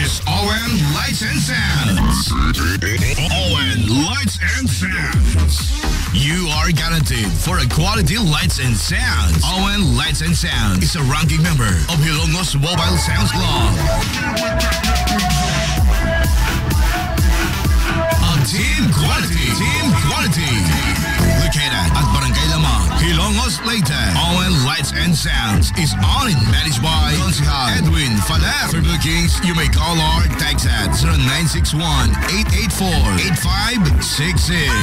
is Owen Lights and Sounds. Owen Lights and Sounds. You are guaranteed for a quality lights and sounds. Owen Lights and Sounds is a ranking member of Hilongos Mobile Sounds Club. Team quality. Located at Barangay Lamang, Hilongos Leyte. Owen Lights and Sounds is owned and managed by Consihal Edwin Faler. For bookings, you may call or text at 0961-884-8566.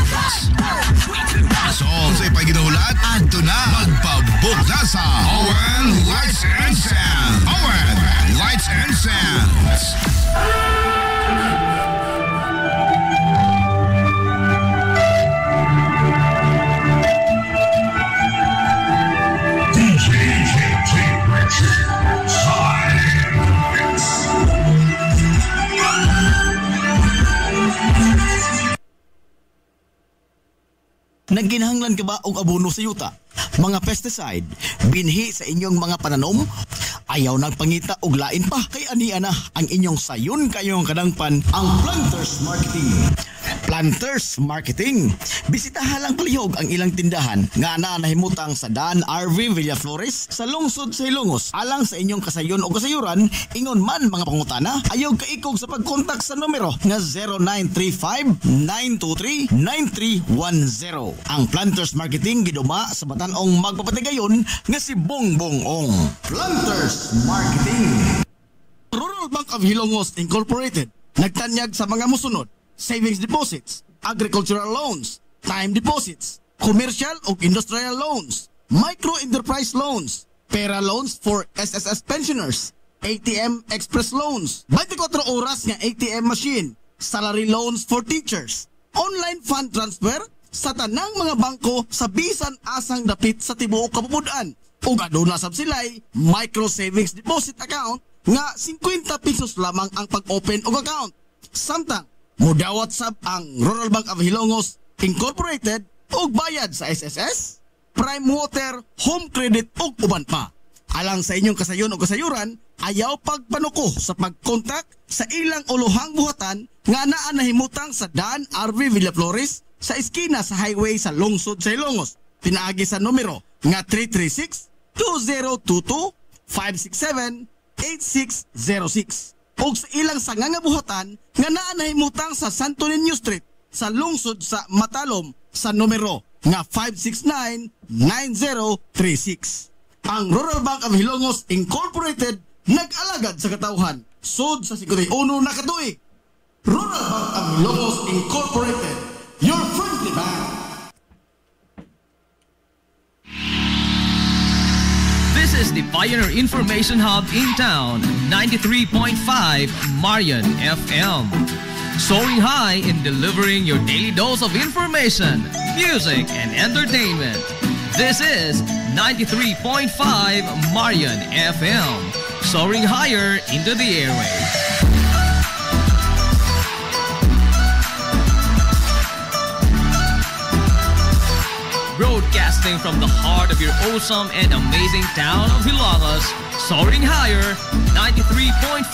So, sa ipaginahulat, adto na magpabook na sa Owen Lights and Sounds. Owen Lights and Sounds. Nagginahanglan ka ba og abono sa yuta? Mga pesticide, binhi sa inyong mga pananom? Ayaw nagpangita og lain pa kay ania na ang inyong sayon kayong kadangpan ang Planters Marketing. Planters Marketing. Bisitahan lang palihog ang ilang tindahan nga nahimutang sa Dan RV Villaflores sa lungsod sa Hilongos. Alang sa inyong kasayon o kasayuran, ingon man mga pangutana, ayaw kaikog sa pagkontak sa numero nga 0935-923-9310. Ang Planters Marketing giduma sa batan-ong magpapatigayon nga si Bongbong Ong. Planters Marketing. Rural Bank of Hilongos Incorporated nagtanyag sa mga musunod: savings deposits, agricultural loans, time deposits, commercial o industrial loans, micro-enterprise loans, pera loans for SSS pensioners, ATM express loans, 24 oras nga ATM machine, salary loans for teachers, online fund transfer sa tanang mga bangko sa bisan asang dapit sa tibuok kapupudan. Ug aduna sab sila'y micro savings deposit account nga 50 pesos lamang ang pag-open og account. Samtang mudawat sab ang Rural Bank of Hilongos Incorporated og bayad sa SSS, Prime Water, Home Credit ug uban pa. Alang sa inyong kasayon o kasayuran, ayaw pagpanuko sa pagkontak sa ilang uluhang buhatan nga naa nahimutang sa Dan RV Villaflores sa iskina sa highway sa lungsod sa Hilongos. Pinaagi sa numero nga 336-202-567-8606. O sa ilang sangangabuhatan nga naa nahimutang sa Santo Niño Street sa lungsod sa Matalom sa numero nga 569-9036. Ang Rural Bank of Hilongos Incorporated nag-alagad sa katawhan sud sa 51 na katuig. Rural Bank of Hilongos Incorporated, your friendly bank. This is the Pioneer Information Hub in town, 93.5 Marian FM. Soaring high in delivering your daily dose of information, music, and entertainment. This is 93.5 Marian FM. Soaring higher into the airwaves. Broadcasting from the heart of your awesome and amazing town of Hilongos, soaring higher, 93.5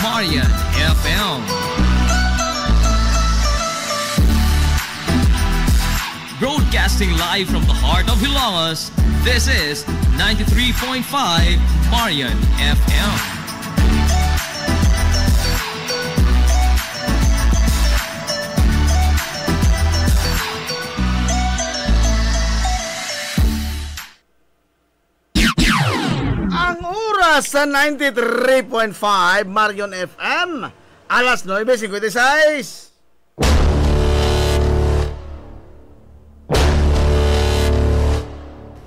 Marian FM. Broadcasting live from the heart of Hilongos, this is 93.5 Marian FM. Sa 93.5 Marion FM, alas 9:56.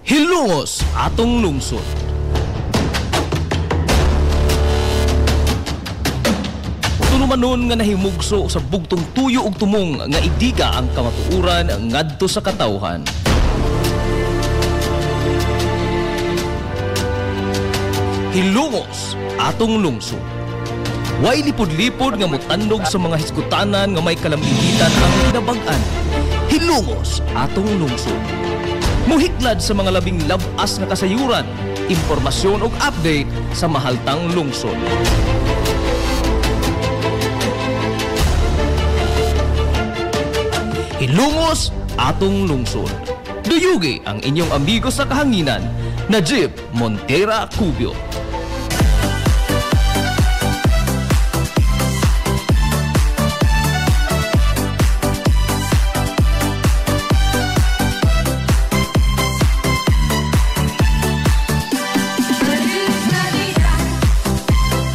Hilongos atong lungsod. Tunumanon nga nahimugso sa bugtong tuyo ug tumong nga idiga ang kamatuuran ngadto sa katawhan. Hilongos atong lungsod. Way lipod-lipod nga mutandog sa mga hiskutanan nga may kalambigitan ang kinabag-an. Hilongos atong lungsod. Muhiklad sa mga labing labas na kasayuran, impormasyon ug update sa mahaltang lungsod. Hilungos atong lungsod. Duyugi ang inyong amigo sa kahanginan, Najib Montera Cubio.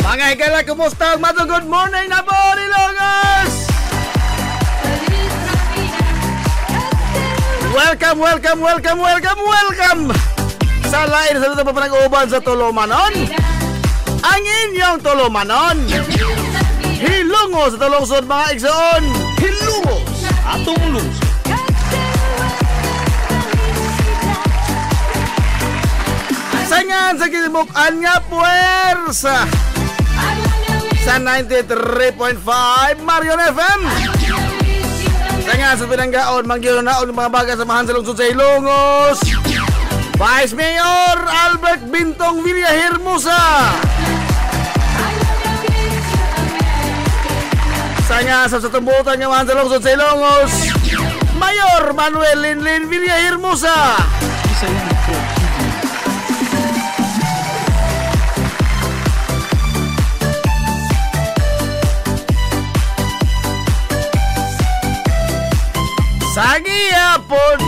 Mga higala, kumusta ang mato? Good morning na po, Ilongos! Welcome sa lain sa ito pa panag-uuban sa Tolomanon. Ang inyong Tolomanon. Hilungos sa Tolungsod, mga igsoon. Hilungos atong lungsod. Sangan sa kinibukan nga puwersa sa 93.5 Marion FM. Sangan sa pinanggaon, manggiyunaon ng mga baga samahan sa lungsod sa Hilongos. Vice Mayor Albert Bintong Villahermosa. Sangan sa tumbutan ng mga sa lungsod sa Hilongos, Mayor Manuel Linlin Villahermosa. Sagiyapon,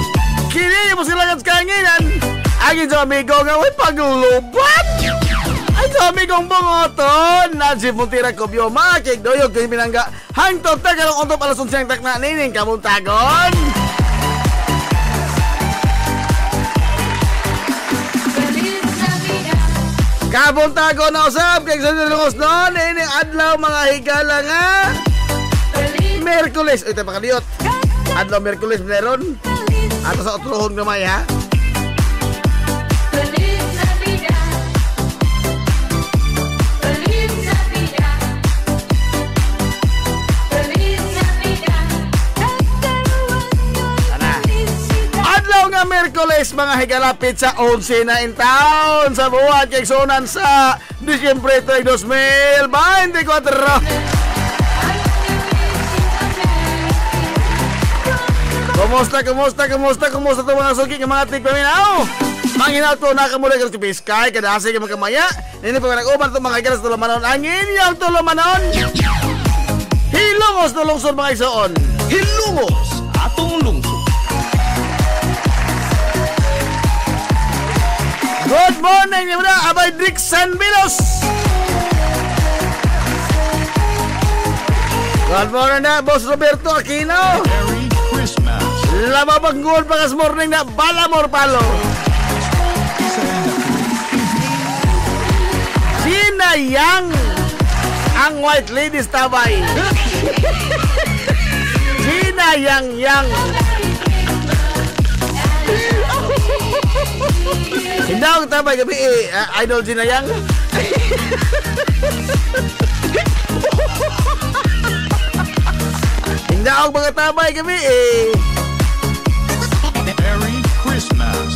kini mo sila ng kanginan. Agin sa amigo nga may paglulubat. Ay sa amigong bungoton. Nancy Montera Cubio, makik doyog kini binangga. Hangtog ta karong untop alas 11 tak na nining kamuntagon. Kamuntagon na usap kay sa Ilongos noon. Ining adlaw mga higala nga Merkules. Ito pa kaliyot. Adlaw Merkules meron. Ato sa otlohon gamay ha. Adlaw nga Merkules mga higalapit sa 11 na in town sa buwan kay sonan sa Disyembre 3, 2024. Kumusta ito mga suki ng mga tigpaminaw? Manginaw to nakamula ka sa Piskay, kadasi ka magkamaya. Hindi pa nag-uman ito mga higala sa Tolomanon. Ang inyong Tolomanon. Hilungos na lungsod mga isoon. Hilungos atong lungsod. Good morning, mga Abay Dixon Bilos. Good morning na, Boss Roberto Aquino. Lababanggol pa kas morning na Balamor Palo. Sinayang ang White Ladies Tabay. Sinayang-yang. Hindi ako tabay gabi Idol Sinayang. Hindi ako mga tabay gabi Merry Christmas!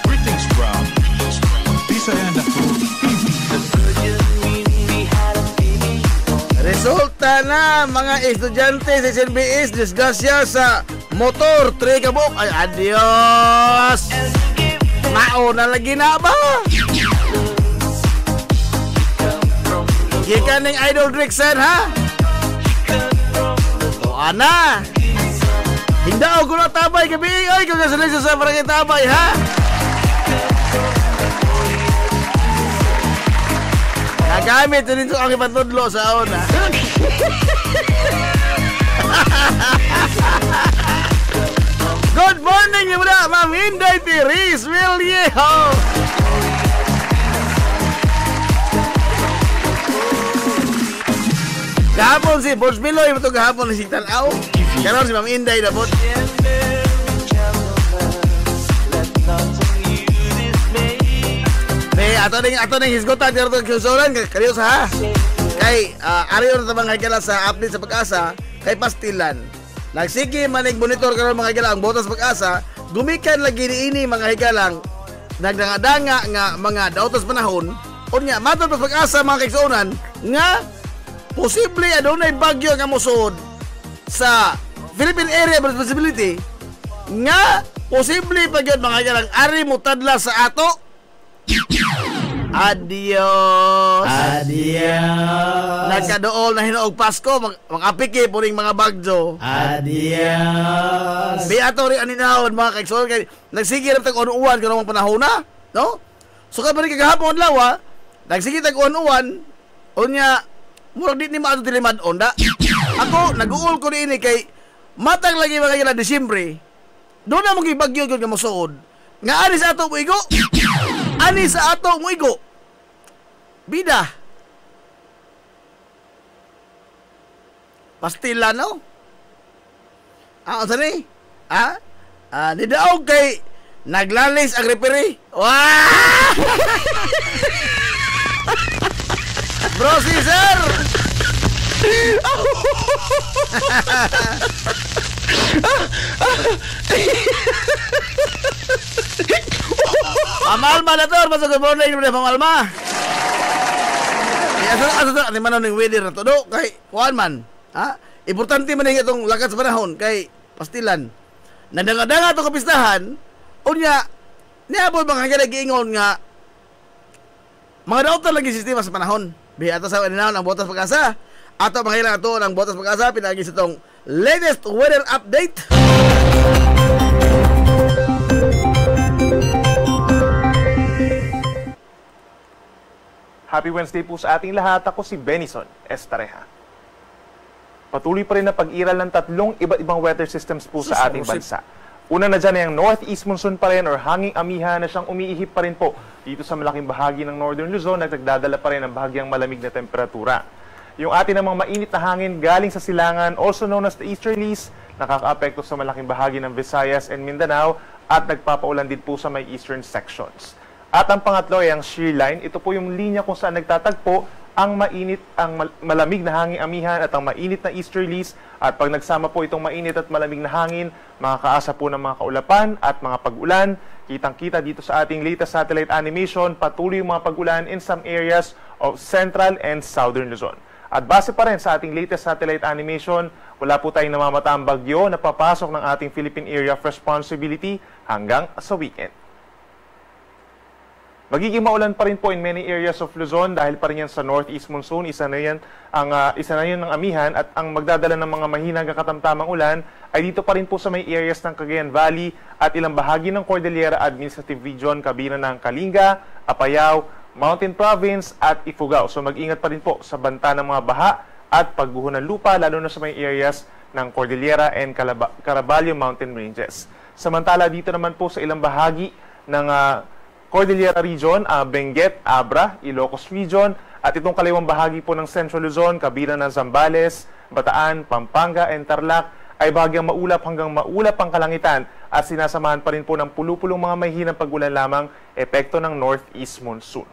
Greetings from Lisa and Resulta na mga estudyante sa SNBS disgrasya sa motor 3 kabuk. Ay adios. Mauna lagi na ba? Gikan ng Idol Drixen ha? O ana. Hindi ako na tabay gabi. Ay, congratulations sa barangay tabay, ha? Nagamit na dito ang ipatudlo sa aon, ha? Good morning, mga Ma'am Inday Tiris Viliejo. Kahapon si Boss Miloy, ito kahapon si Tanaw. Karoon si Ma'am Inday na po. Ato ning hisgotan dito sa Kusoran, kaliyo sa ha. Kay ariyo na mga higala sa update sa Pag-asa kay Pastilan. Nagsigi manig monitor karon mga higala ang botas Pag-asa, gumikan lagi niini mga higalang nagdanga-danga nga mga daotas panahon. Unya matod pa Pag-asa mga kaigsuonan nga posible adunay bagyo nga mosuod sa Philippine Area of Responsibility nga posible pa gyud mga kailang ari mo tadla sa ato. Adios. Nagkadool na hinuog Pasko, mag-apiki po ring mga bagyo. Adios. May ato rin aninahon mga kaiksol kay nagsige ra tag unuan kanang panahon na, no? So ka balik kagahapon lawa, nagsige tag unuan unya murag di ni maato dilimad onda. Ako nag-uol ko ni ini kay matag lagi mga kailan Disyembre. Doon na mong ibagyo gyud nga mosuod. Nga ani sa ato mo igo. Ani sa ato mo igo. Bida. Pastila no? Ano ni? Nidaog kay naglalis ang referee. Wah! Bro, sir! Pamalma na to, masuk good morning na pamalma. Asa to, ani man ning weather na to do kay kuan man. Importante man ning itong lakas panahon kay pastilan. Nadanga-danga to kapistahan, unya niabot mga giingon nga mga dautan lagi sistema sa panahon. Biya ato sa ininaw ang Botas Pag-asa. Ato mga ato ng Botas Pag-asa pinagi sa itong latest weather update. Happy Wednesday po sa ating lahat. Ako si Benison Estareja. Patuloy pa rin na pag-iral ng tatlong iba't ibang weather systems po sa ating bansa. Una na dyan ay ang northeast monsoon pa rin or hanging amihan na siyang umiihip pa rin po dito sa malaking bahagi ng Northern Luzon at nagdadala pa rin ng bahagyang malamig na temperatura. Yung atin namang mainit na hangin galing sa silangan, also known as the easterlies, nakakaapekto sa malaking bahagi ng Visayas and Mindanao at nagpapaulan din po sa may eastern sections. At ang pangatlo ay ang shear line. Ito po yung linya kung saan nagtatagpo ang malamig na hangin amihan at ang mainit na easterlies. At pag nagsama po itong mainit at malamig na hangin, makakaasa po ng mga kaulapan at mga pag-ulan. Kitang-kita dito sa ating latest satellite animation, patuloy yung mga pag-ulan in some areas of central and southern Luzon. At base pa rin sa ating latest satellite animation, wala po tayong namamataang bagyo na papasok ng ating Philippine Area of Responsibility hanggang sa weekend. Magiging maulan pa rin po in many areas of Luzon dahil pa rin yan sa northeast monsoon. Isa na yan ng amihan at ang magdadala ng mga mahina hanggang katamtamang ulan ay dito pa rin po sa may areas ng Cagayan Valley at ilang bahagi ng Cordillera Administrative Region, kabilang ng Kalinga, Apayao, Mountain Province at Ifugao. So mag-ingat pa rin po sa banta ng mga baha at pagguho ng lupa lalo na sa may areas ng Cordillera and Caraballo Mountain Ranges. Samantala dito naman po sa ilang bahagi ng Cordillera Region, Benguet, Abra, Ilocos Region, at itong kaliwang bahagi po ng Central Luzon, kabilang ng Zambales, Bataan, Pampanga, and Tarlac, ay bahagyang maulap hanggang maulap ang kalangitan at sinasamahan pa rin po ng pulupulong mga mahihinang pag-ulan lamang epekto ng northeast monsoon.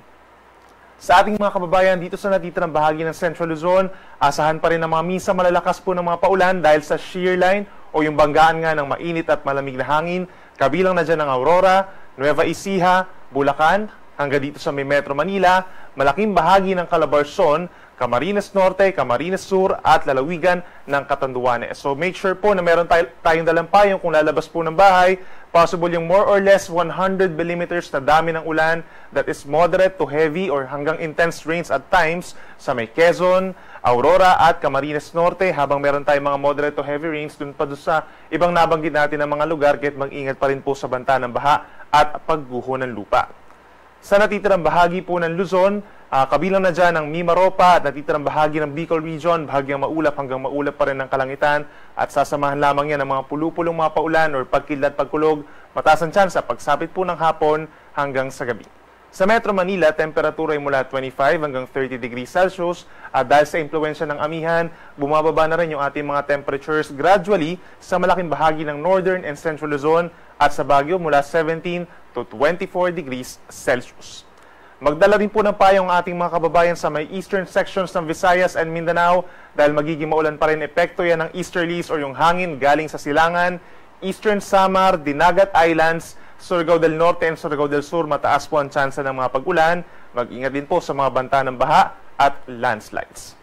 Sa ating mga kababayan dito sa natitirang bahagi ng Central Luzon, asahan pa rin ang mga minsan malalakas po ng mga paulan dahil sa shear line o yung banggaan nga ng mainit at malamig na hangin, kabilang na dyan ng Aurora, Nueva Ecija, Bulacan, hanggang dito sa may Metro Manila, malaking bahagi ng Calabarzon, Camarines Norte, Camarines Sur, at lalawigan ng Catanduanes. So make sure po na meron tayong dalang payong kung lalabas po ng bahay. Possible yung more or less 100 millimeters na dami ng ulan that is moderate to heavy or hanggang intense rains at times sa may Quezon, Aurora at Camarines Norte, habang meron tayong mga moderate to heavy rains dun pa doon sa ibang nabanggit natin ng mga lugar, kahit mag-ingat pa rin po sa banta ng baha at pagguho ng lupa. Sa natitirang bahagi po ng Luzon, kabilang na dyan ang Mimaropa at natitirang bahagi ng Bicol Region, bahagyang maulap hanggang maulap pa rin ng kalangitan at sasamahan lamang yan ng mga pulupulong mga paulan or pagkidlat pagkulog, mataas ang tsansa pagsapit po ng hapon hanggang sa gabi. Sa Metro Manila, temperatura ay mula 25 hanggang 30 degrees Celsius at dahil sa impluensya ng amihan, bumababa na rin yung ating mga temperatures gradually sa malaking bahagi ng Northern and Central Luzon at sa Baguio mula 17 to 24 degrees Celsius. Magdala rin po ng payong ating mga kababayan sa may eastern sections ng Visayas and Mindanao dahil magiging maulan pa rin epekto yan ng easterlies o yung hangin galing sa silangan, Eastern Samar, Dinagat Islands, Surigao del Norte and Surigao del Sur, mataas po ang tsansa ng mga pag-ulan. Mag-ingat din po sa mga banta ng baha at landslides.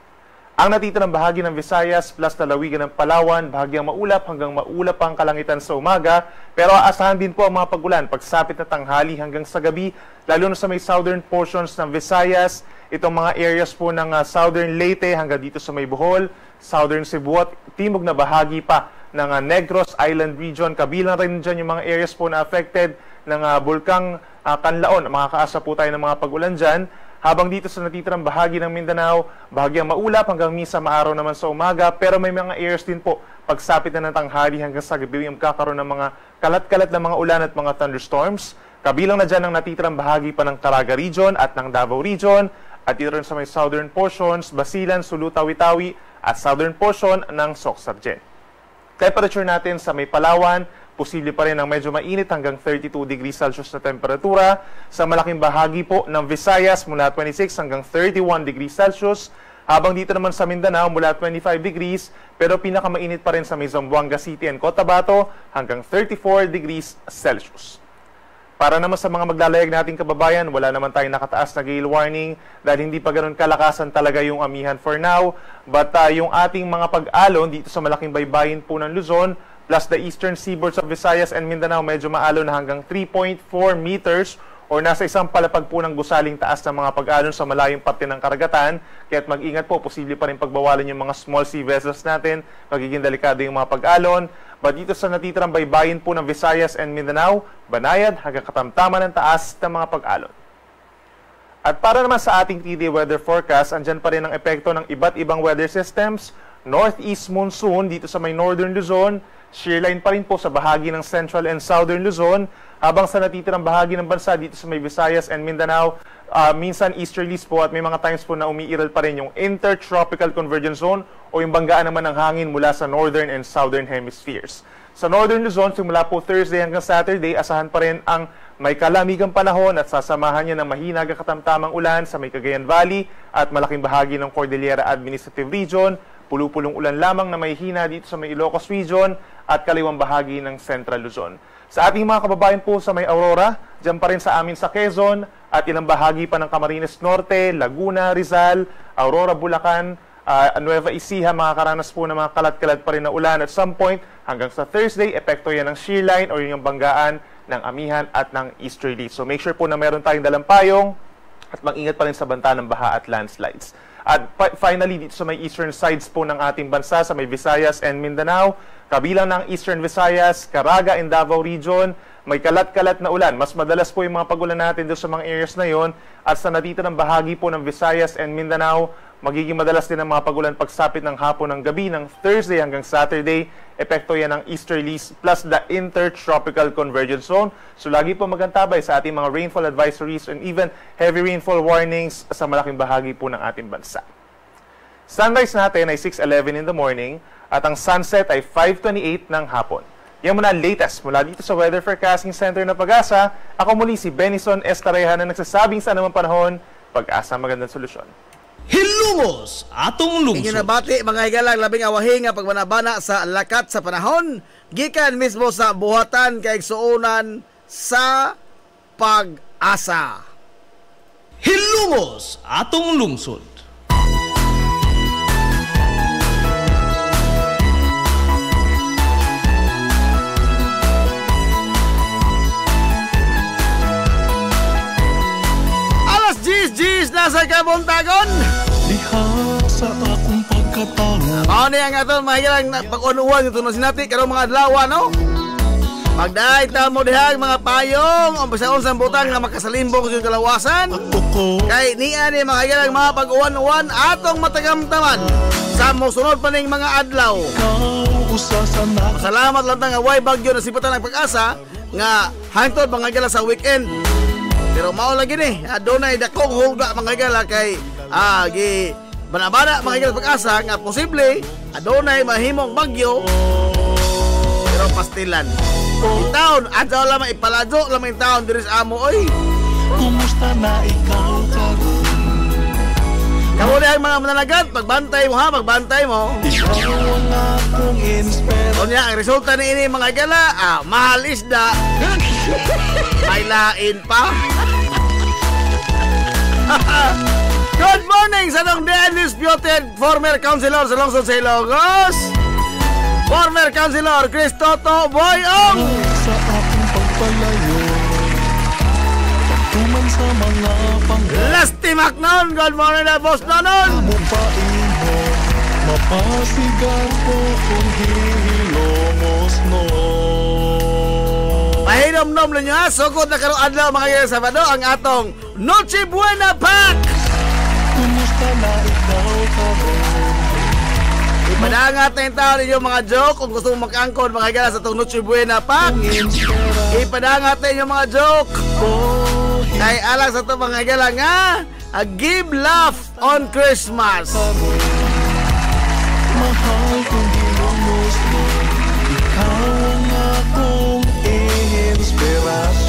Ang natitirang bahagi ng Visayas plus lalawigan ng Palawan, bahagyang maulap hanggang maulap ang kalangitan sa umaga. Pero aasahan din po ang mga pag-ulan pagsapit na tanghali hanggang sa gabi, lalo na sa may southern portions ng Visayas. Itong mga areas po ng southern Leyte hanggang dito sa may Bohol, southern Cebu at timog na bahagi pa ng Negros Island region. Kabilang rin dyan yung mga areas po na affected ng Bulkang Kanlaon. Makakaasa po tayo ng mga pag-ulan dyan. Habang dito sa natitirang bahagi ng Mindanao, bahagyang maulap hanggang misa maaraw naman sa umaga, pero may mga areas din po pagsapit na ng tanghali hanggang sa gabi yung kakaroon ng mga kalat-kalat na mga ulan at mga thunderstorms. Kabilang na dyan ang natitirang bahagi pa ng Caraga region at ng Davao region, at dito rin sa may southern portions, Basilan, Sulu, Tawi-Tawi at southern portion ng Soc-Sargent. Temperature natin sa may Palawan, posible pa rin ang medyo mainit hanggang 32 degrees Celsius na temperatura. Sa malaking bahagi po ng Visayas mula 26 hanggang 31 degrees Celsius. Habang dito naman sa Mindanao mula 25 degrees, pero pinakamainit pa rin sa may Zamboanga City and Cotabato hanggang 34 degrees Celsius. Para naman sa mga maglalayag nating kababayan, wala naman tayong nakataas na gale warning dahil hindi pa ganun kalakasan talaga yung amihan for now. But yung ating mga pag-alon dito sa malaking baybayin po ng Luzon, plus the eastern seaboards of Visayas and Mindanao, medyo maalon na hanggang 3.4 meters or nasa isang palapag po ng gusaling taas ng mga pag-alon sa malayong parte ng karagatan. Kaya't mag-ingat po, posible pa rin pagbawalan yung mga small sea vessels natin, magiging delikado yung mga pag-alon. But dito sa natitirang baybayin po ng Visayas and Mindanao, banayad hanggang katamtaman ng taas ng mga pag-alon. At para naman sa ating 3-day weather forecast, andyan pa rin ang epekto ng iba't ibang weather systems. Northeast monsoon dito sa may northern Luzon, shearline pa rin po sa bahagi ng central and southern Luzon, habang sa natitirang bahagi ng bansa dito sa may Visayas and Mindanao, minsan easterlies po at may mga times po na umiiral pa rin yung intertropical convergence zone o yung banggaan naman ng hangin mula sa northern and southern hemispheres. Sa northern Luzon, simula po Thursday hanggang Saturday, asahan pa rin ang may kalamigang panahon at sasamahan niya ng mahina hanggang katamtamang ulan sa may Cagayan Valley at malaking bahagi ng Cordillera Administrative Region, pulupulong ulan lamang na may hina dito sa may Ilocos Region at kaliwang bahagi ng Central Luzon. Sa ating mga kababayan po sa may Aurora, dyan pa rin sa amin sa Quezon at ilang bahagi pa ng Camarines Norte, Laguna, Rizal, Aurora, Bulacan, Nueva Ecija, makakaranas po ng mga kalat-kalat pa rin na ulan at some point hanggang sa Thursday, epekto yan ng shearline o yung banggaan ng amihan at ng easterly. So make sure po na meron tayong dalang payong at mag-ingat pa rin sa banta ng baha at landslides. At finally, dito sa may eastern sides po ng ating bansa, sa may Visayas and Mindanao, kabilang ng Eastern Visayas, Caraga and Davao region, may kalat-kalat na ulan. Mas madalas po yung mga pag-ulan natin doon sa mga areas na yon. At sa natitirang bahagi po ng Visayas and Mindanao, magiging madalas din ang mga pag-ulan pagsapit ng hapon ng gabi ng Thursday hanggang Saturday. Epekto yan ng easterlies plus the intertropical convergence zone. So lagi po magantabay sa ating mga rainfall advisories and even heavy rainfall warnings sa malaking bahagi po ng ating bansa. Sunrise natin ay 6:11 in the morning at ang sunset ay 5:28 ng hapon. Yan muna ang latest mula dito sa Weather Forecasting Center ng Pag-asa. Ako muli si Benison Estareja na nagsasabing sa anumang panahon, Pag-asa magandang solusyon. Hilumos atong lungsod. Inyo nabati mga higalang labing awahi nga pagbanabana sa lakat sa panahon gikan mismo sa buhatan kay igsuonan sa Pag-asa. Hilumos atong lungsod. Alas 10 nasa kabuntagon. Diha sa akong pagkatao. Mao ni ang aton mahigalang pag-unuan ito na sinati karong mga adlaw no. Magdaay ta mo diha mga payong ang bisaon sa butang nga makasalimbong sa kalawasan. Kay niya ni mga higalang mga pag-uwan-uwan atong matagamtaman sa mosunod pa ning mga adlaw. Salamat lang nga way bagyo na sipatan ng Pag-asa nga hangtod mga higala sa weekend. Pero mao lagi ni adunay dakong hulga mga higala kay gi banabana mga higala Pag-asa nga posible adunay mahimong bagyo pero pastilan. Taon adto lamang ipalajo lamang taon diri sa amo oy. Kumusta na ikaw karon? Kamo ang mga mananagat, pagbantay mo ha, pagbantay mo. Ikaw ang akong inspire. Kunya ang resulta ni ini mga higala, mahal isda. May lain pa. Good morning! morning sa itong the undisputed former councilor sa Lungsod sa Ilocos, former councilor Cristoto Boyong. Sa aking pagpalayo, pagtuman sa mga panggap. Lasty Macnon, good morning na boss Nonon. Mo pa imo, mapasigan ko kung hihilomos no. Pahinom-nom na nyo ha, sugod na karong adlaw mga kaya Sabado ang atong Noche Buena Pack. Kumusta na ikaw karon? Ipadangat na yung tao ninyo mga joke kung gusto mong mag-angkon mga kaya sa itong Noche Buena Pack. Ipadangat na yung mga joke. Kay alang sa ito mga kaya nga, a give laugh on Christmas. Mahal kong hilomos mo, ikaw ang akong inspirasyon.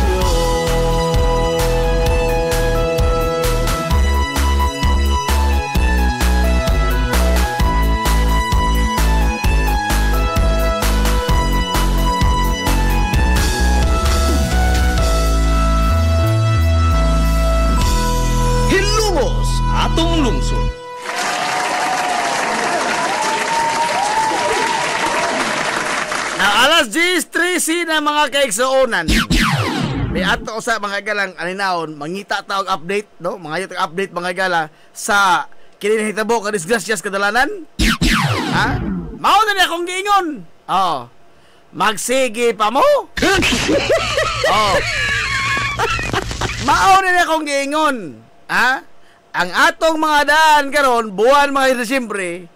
Hilumos atong lungsod. Na alas 10:13 na mga kaiksoonan. May ato sa mga galang aninahon, mangita taog update, no? Mga yutong update mga gala sa kininahitabo ka disgrasyas kadalanan. Ha? Mao na niya akong giingon. Oh. Magsige pa mo? Oh. Mao na niya akong giingon. Ha? Ang atong mga daan karon buwan mga Disyembre,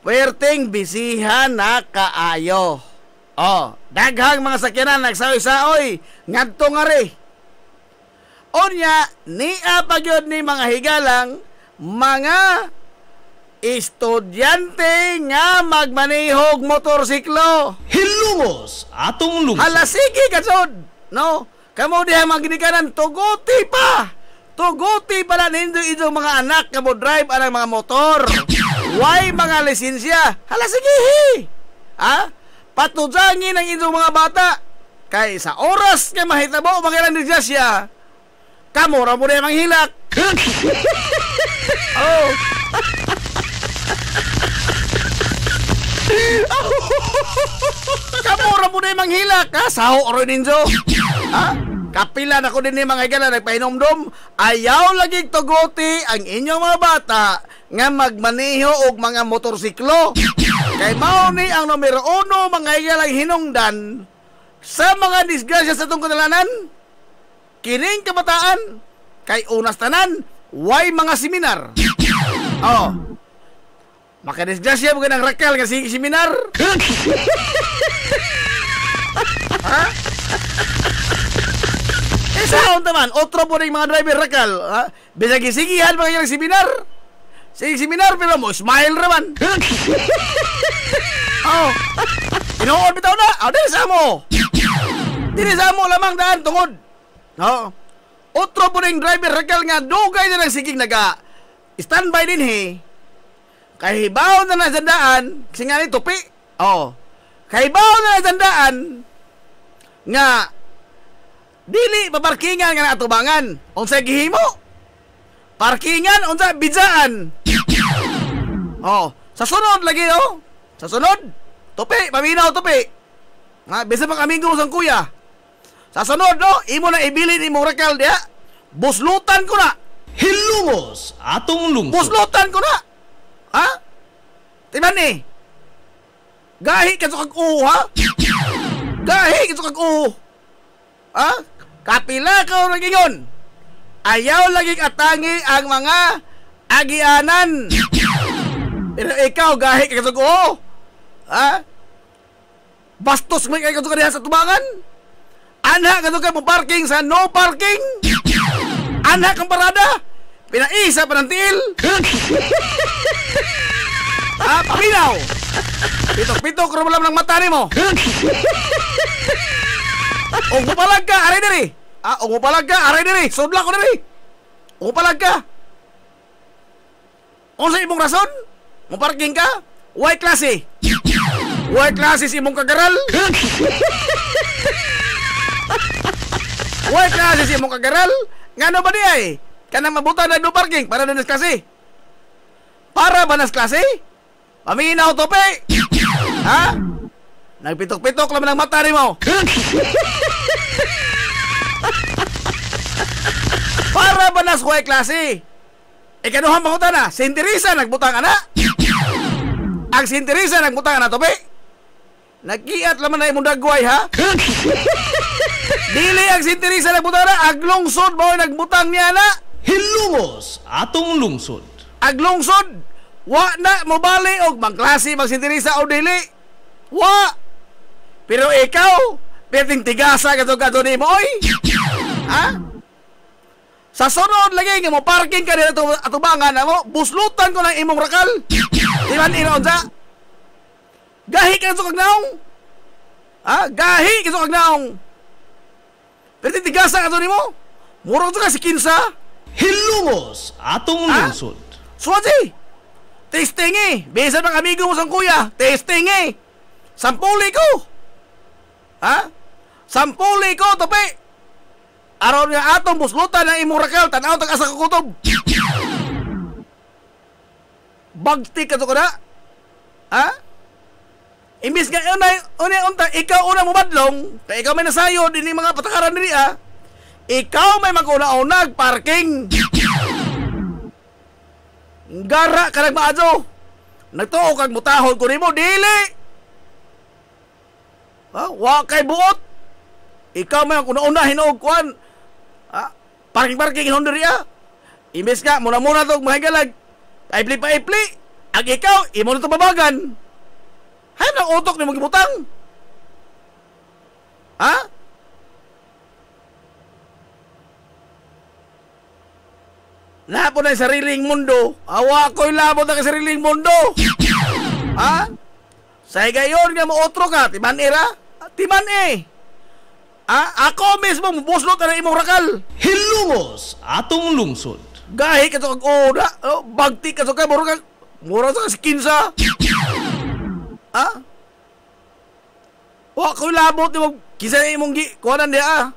puwerteng bisihan na kaayo. Oh, daghang mga sakyanan nagsaoy-saoy ngadto nga re. Onya niya pagyod ni mga higalang mga estudyante nga magmanihog motorsiklo. Hilumos atong lungsod. Hala sige kasod. No, kamo diha maginikanan tuguti pa. Tuguti pa na nindo inyong mga anak nga mo drive anang mga motor. Why mga lisensya? Hala sige. Ha? Patudangin ang inyong mga bata. Kay sa oras nga mahitabo magilang disgrasya, kamura mo na yung hilak. Oh. Kamura mo na yung hilak, ha? Saho oro ninyo. Ha? Kapila na ko din ni mga igala nagpahinomdom. Ayaw lagi tuguti ang inyong mga bata nga magmaneho og mga motorsiklo. Kay mao ni ang numero 1 mga igalang hinungdan sa mga disgrasya sa itong kadalanan. Kining kabataan kay unas tanan way mga seminar. Oh. Makadisgrasya mo ng rakal nga seminar. Ha? Saan taman, otro po rin mga driver rakal, ha? Bisag-isigihan mga yung seminar. Sige seminar, pero mo, smile raman. Oh, inuod bitaw na. Oh, dili sa mo. Dili sa mo lamang daan tungod. Oh, otro po rin driver rakal nga, dugay na lang sigig naga standby din he. Kahibaw na lang sa daan, kasi nga ni tupi. Oh, kahibaw na lang sa daan, nga, dili paparkingan nga natubangan. Unsa gihimo? Parkingan unsa bidzaan. Oh, sa sunod lagi oh. Sa sunod, tupi, paminaw tupi. Ha, bisa pang amigo sang kuya. Sa sunod no, imo na ibilin imong rakal dia. Buslutan ko na. Hilumos atong lungsod. Buslutan ko na. Ha? Timan ni. Gahi ka sa kag-uho ha? Gahi ka sa kag-uho. Ha? Kapila ka o nagingon. Ayaw laging atangi ang mga agianan. Pero ikaw, gahi ka kasugo. Ha? Bastos may kayo kasugo sa tubangan. Anak ka mo parking sa no parking. Anak kang parada. Pinaisa pa ng tiil. Ha? Paminaw. Pitok-pitok ko lang ng mata ni mo. O mupalag ka, aray diri. O mupalag ka, aray diri. Sudla ko diri. O mupalag ka. Kung sa imong rason, muparking ka, white klase. White klase si imong kagaral. White klase si imong kagaral. Nga no ba di ay? Kanang mabuta na do parking para doon klase. Para ba nas klase? Paminaw tope. Ha? Nagpitok-pitok lang ng mata ni mo. Para ba nas huwag klase? Ikaduhang pangutan na, Sinterisa nagbutang ana. Ang Sinterisa nagbutang ana tope. Nagkiat laman na imong dagway ha. Dili ang Sinterisa nagbutang ana, aglungsod mo nagbutang niya na. Hilumos atong lungsod. Aglungsod, wa na mo bali og mangklase mag Sinterisa o dili. Wa. Pero ikaw, perting tigasa gato ni mo oy. Ha? Sa sunod lagi nga mo parking ka dito atubangan na mo, buslutan ko ng imong rakal. Diman inoon sa? Gahi ka sa kagnaong. Ha? Gahi ka sa kagnaong. Perting tigasa gato ni mo. Murang to ka si kinsa. Hilumos atong lungsod. Suwati! Testing eh! Bisa ng amigo mo sang kuya! Testing eh! Sampuli ko! Ha? Sampuli ko, tope! Araw nga atong buslutan ng imong rakal, tanaw tag-asa kakutob! Bagtik ka to ko na? Ha? Imbis nga unta, ikaw una mo badlong, kaya ikaw may nasayo din yung mga patakaran nila, ha? Ikaw may mag-una-unag parking! Gara ka nagmaadyo. Nagtuo kag mutahon ko nimo dili. Ha, wa kay buot. Ikaw may una-una hinuog kuan. Ha? Parking hondria. Imbes ka muna tog mahigalag. Paipli. Ag ikaw imo na to babagan. Hay na utok ni magibutang. Ha? Lapo na sariling mundo. Awa ko'y labot na sariling mundo. Ha? Sa gayon nga mo otro ka, timan era? Timan eh. Ha? Ako mismo buslot na imong rakal. Hilumos atong lungsod. Gahi ka to kag oda. Bagti ka to kay mura to ka si kinsa. Ha? Wa ko'y labot ni kisa imong kuhanan niya.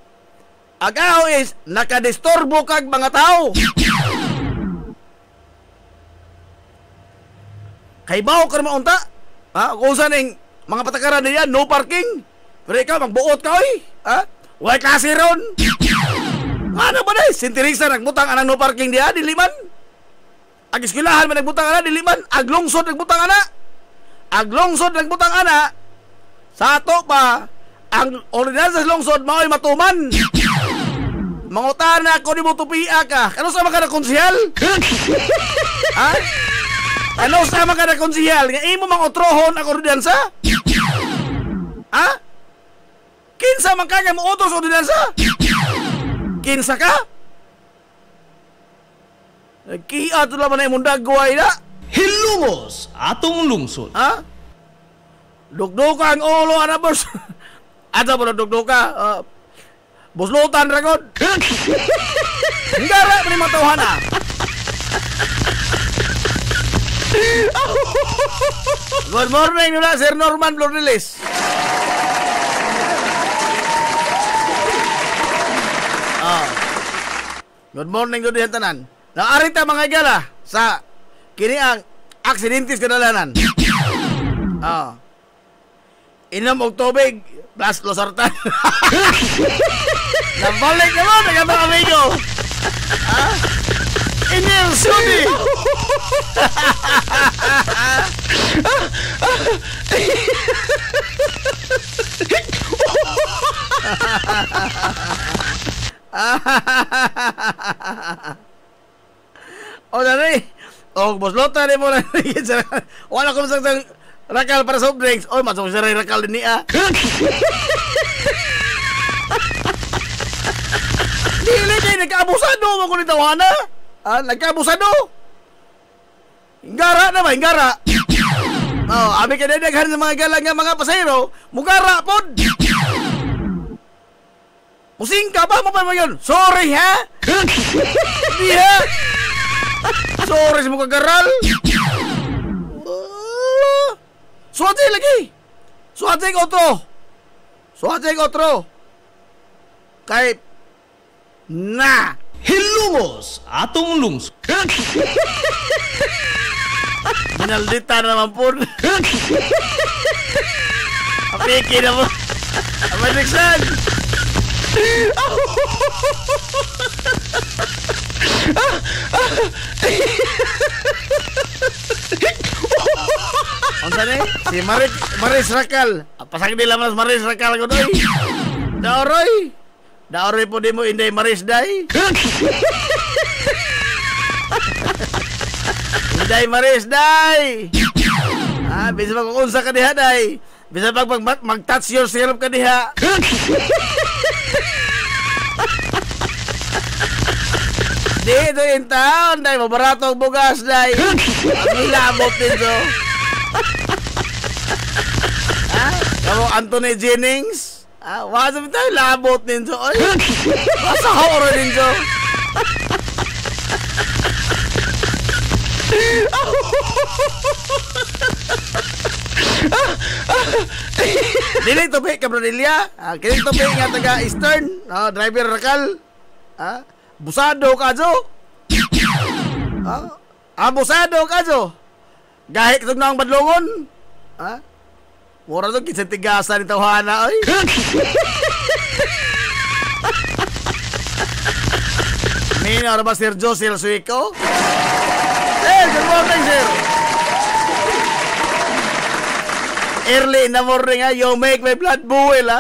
Agaw is nakadistorbo kag mga tao. Kay bawo ka naman unta. Ha? Kung saan yung mga patakaran niya, no parking. Pero ikaw, magbuot ka oy. Ha? Huwag klase ron. Ano ba na? Sinterisa nagbutang anang no parking diya, diliman. Ag iskilahan man nagbutang ana, diliman. Aglungsod nagbutang ana. Aglungsod nagbutang ana. Sa ato pa, ang ordinansa sa lungsod, mao'y matuman. Mangutan na ako ni mo tupia ka. Ano sama ka na konsihal? Ha? Ano sama ka na konsihal? Nga imo mang otrohon ako ordinansa? Ha? Kinsa man ka nga mo otos ordinansa? Kinsa ka? Nagkiat naman na imong dagway na. Hilumos atong lungsod. Ha? Dugduka ang ulo, ana boss. Ato po na dugduka. Buslutan, ragod. Hingara, mani matuhan na. Good morning nila, Sir Norman Florilis. Good morning good yan tanan. Naarita mga igala sa kini ang aksidentes kadalanan. Inom og tubig plus losartan. Nabalik naman ang atong amigo. Inil Sudi. O nari, o boslota ni mo na. Wala ko masang rakal para soft drinks. Oy, masuk sa rakal din niya. Dili kay nagkaabusado mo ko ni tawana. Nagkaabusado. Hinggara na ba, hinggara? Abi ka dadaghan sa mga galang nga mga pasayro, mugara pod. Musing ka ba mo pa mo yun? Sorry ha? Di ha? Sorry sa mga garal. Suwate lagi. Suwate otro. Kay na Hilumos atong lungsod. Pinaldita naman po. Apiki na mo. Abaniksan. Unsa ni? Si Maris Rakal. Pasang nila mas Maris Rakal ko doy. Daoroy. Daoroy po di mo inday Maris day. Inday Maris day. Bisa mag-unsa ka diha day. Bisa mag-touch yourself ka diha. Dito in town, day, mabarato ang bugas, day. Ang labot dito. Kamu Anthony Jennings? Wasa mo tayo, labot dito. Ay, wasa horo dito. Dili tubig ka, Bradilia. Kini tubig nga taga Eastern. Driver Rakal. Busado ka, Jo. Busado ka, Jo. Gahit itong naong badlongon. Mura itong kisatigasan ni tawhana, ay. Nino, ano ba, Sir Josel Suico? Good morning, sir. Early in the morning, you make my blood boil, ha?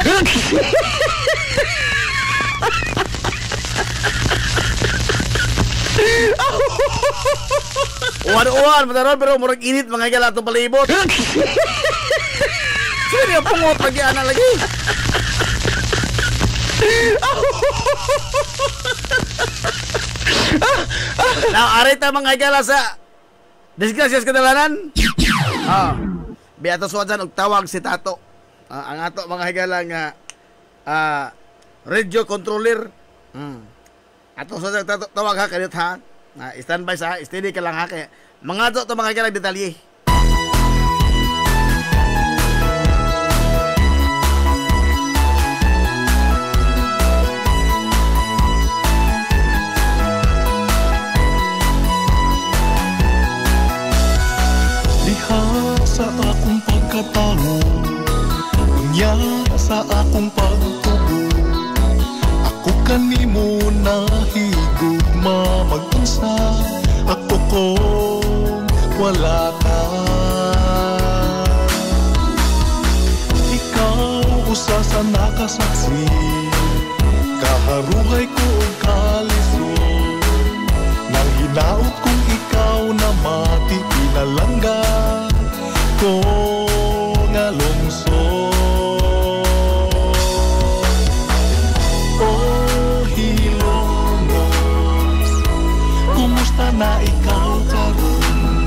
Uwan-uwan, mataron, pero murag init mga higala itong palibot. Sige niya, pungot, nagyan na lagi. Now, arita mga higala sa disgrasyas kadalanan. Biato suwadyan og tawag si Tato. Ang ato mga higala nga radio controller. Ato suwadyan tawag ha kanit ha. Standby sa steady ka lang ha kaya mga to mga higala detalye. Sa akong pagkatao, unya sa akong pagtubo, ako kanimo nahigugma mag-unsa, ako kung wala ka. Ikaw usa sa nakasaksi, kaharuhay ko og kalisod, nang hinaot kong ikaw na mati pinalangga ko nga lungsod. Oh, Hilongos, kumusta na ikaw karon?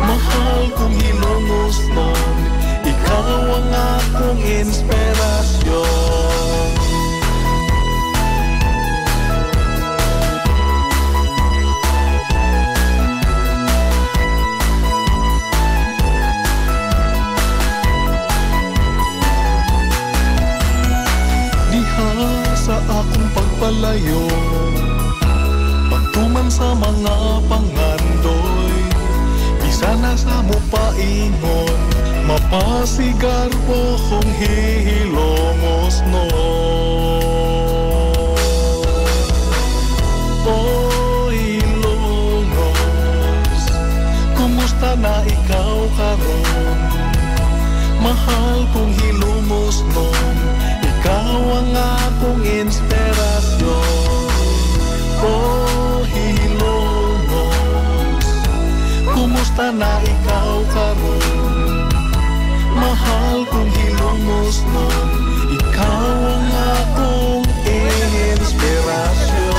Mahal kong Hilongos nun, ikaw ang akong inspirasyon. Sa akong pagpalayo, pagtuman sa mga pangandoy, isa na sa mo paingon, mapasigar po kong Hilongos no. Oh, Hilongos, kumusta na ikaw karon? Mahal kong Hilongos no, ikaw ang akong inspirasyon. Oh, Hilongos, kumusta na ikaw karon? Mahal kong Hilongos nun, ikaw ang akong inspirasyon.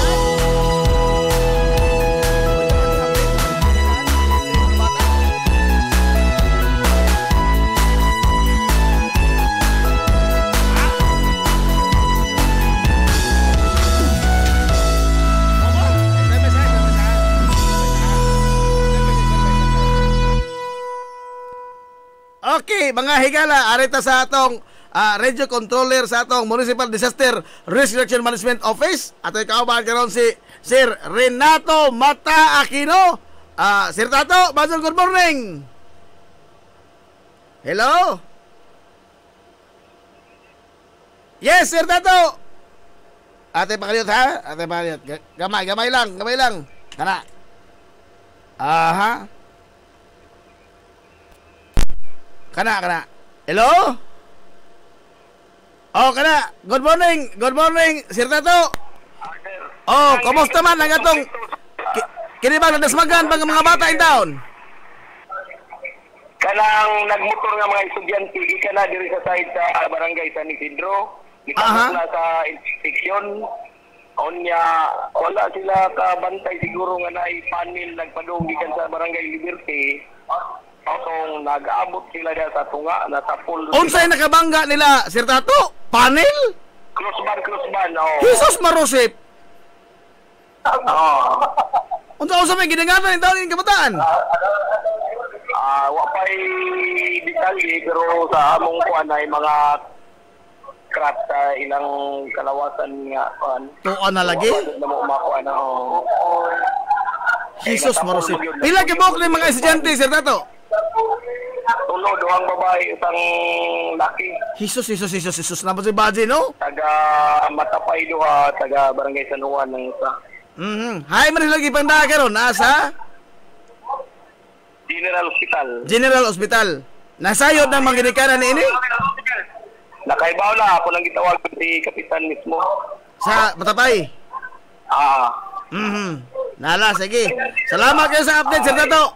Okay, mga higala, arita sa atong radio controller sa atong Municipal Disaster Risk Reduction Management Office. Ato ikauban karon si Sir Renato Mata Aquino. Sir Tato, Basol, good morning. Hello? Yes, Sir Tato. Ate Pakaliot ha? Ate Pakaliot. Gamay lang. Kana. Aha. Kana. Hello? Oh, kana. Good morning, Sir Tato. Oh, kumusta man ang atong kini ba nadasmagan pag mga bata in town? Kanang nagmotor nga mga estudyante ika na diri sa side sa barangay San Isidro. Ika na sa inspection. Onya wala sila ka bantay siguro nga naay panel nagpadung gikan sa barangay Liberty. Atong nag-abot sila diha sa tunga na tapol. Unsay nakabangga nila, Sir Tato? Panel? Crossban. Oh. Jesus Marosip. Unsa may ginagana ni taon kabataan? Wa pay detalye pero sa among kuan ay mga craft sa ilang kalawasan nga kuan. Tuon na lagi? Namo makuha na. Jesus Marosip. Pila ka buok ni mga estudyante, Sir Tato? Tulo, doang babae, isang laki. Jesus. Napa si Baji, no? Taga Matapay duha, taga Barangay San Juan ng isa. Hay, man lagi panda karon nasa General Hospital. Nasayod ng mga ginikanan ni ini? Nakaibaw na, ako lang gitawag si Kapitan mismo. Sa Matapay? Nala, sige. Salamat kayo sa update, Sir Tato.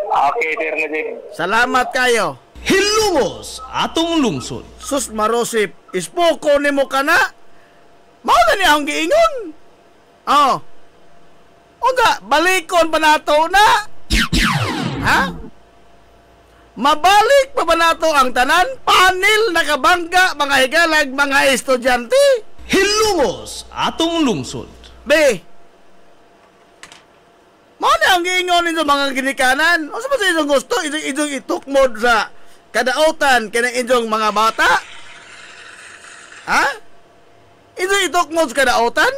Okay, Sir Najib. Salamat kayo. Hilumos atong lungsod. Sus Marosip, ispoko ni mo ka na? Mao na niya akong giingon. Unta, balikon pa nato na? Ha? Mabalik pa ba nato ang tanan? Panil nakabangga, mga higalag, mga estudyante? Hilumos atong lungsod. Be, mao na ang giingon ninyo mga ginikanan. O sa ba sa inyong gusto? Inyong itukmod sa kadautan kina inyong mga bata? Ha? Inyong itukmod sa kadautan?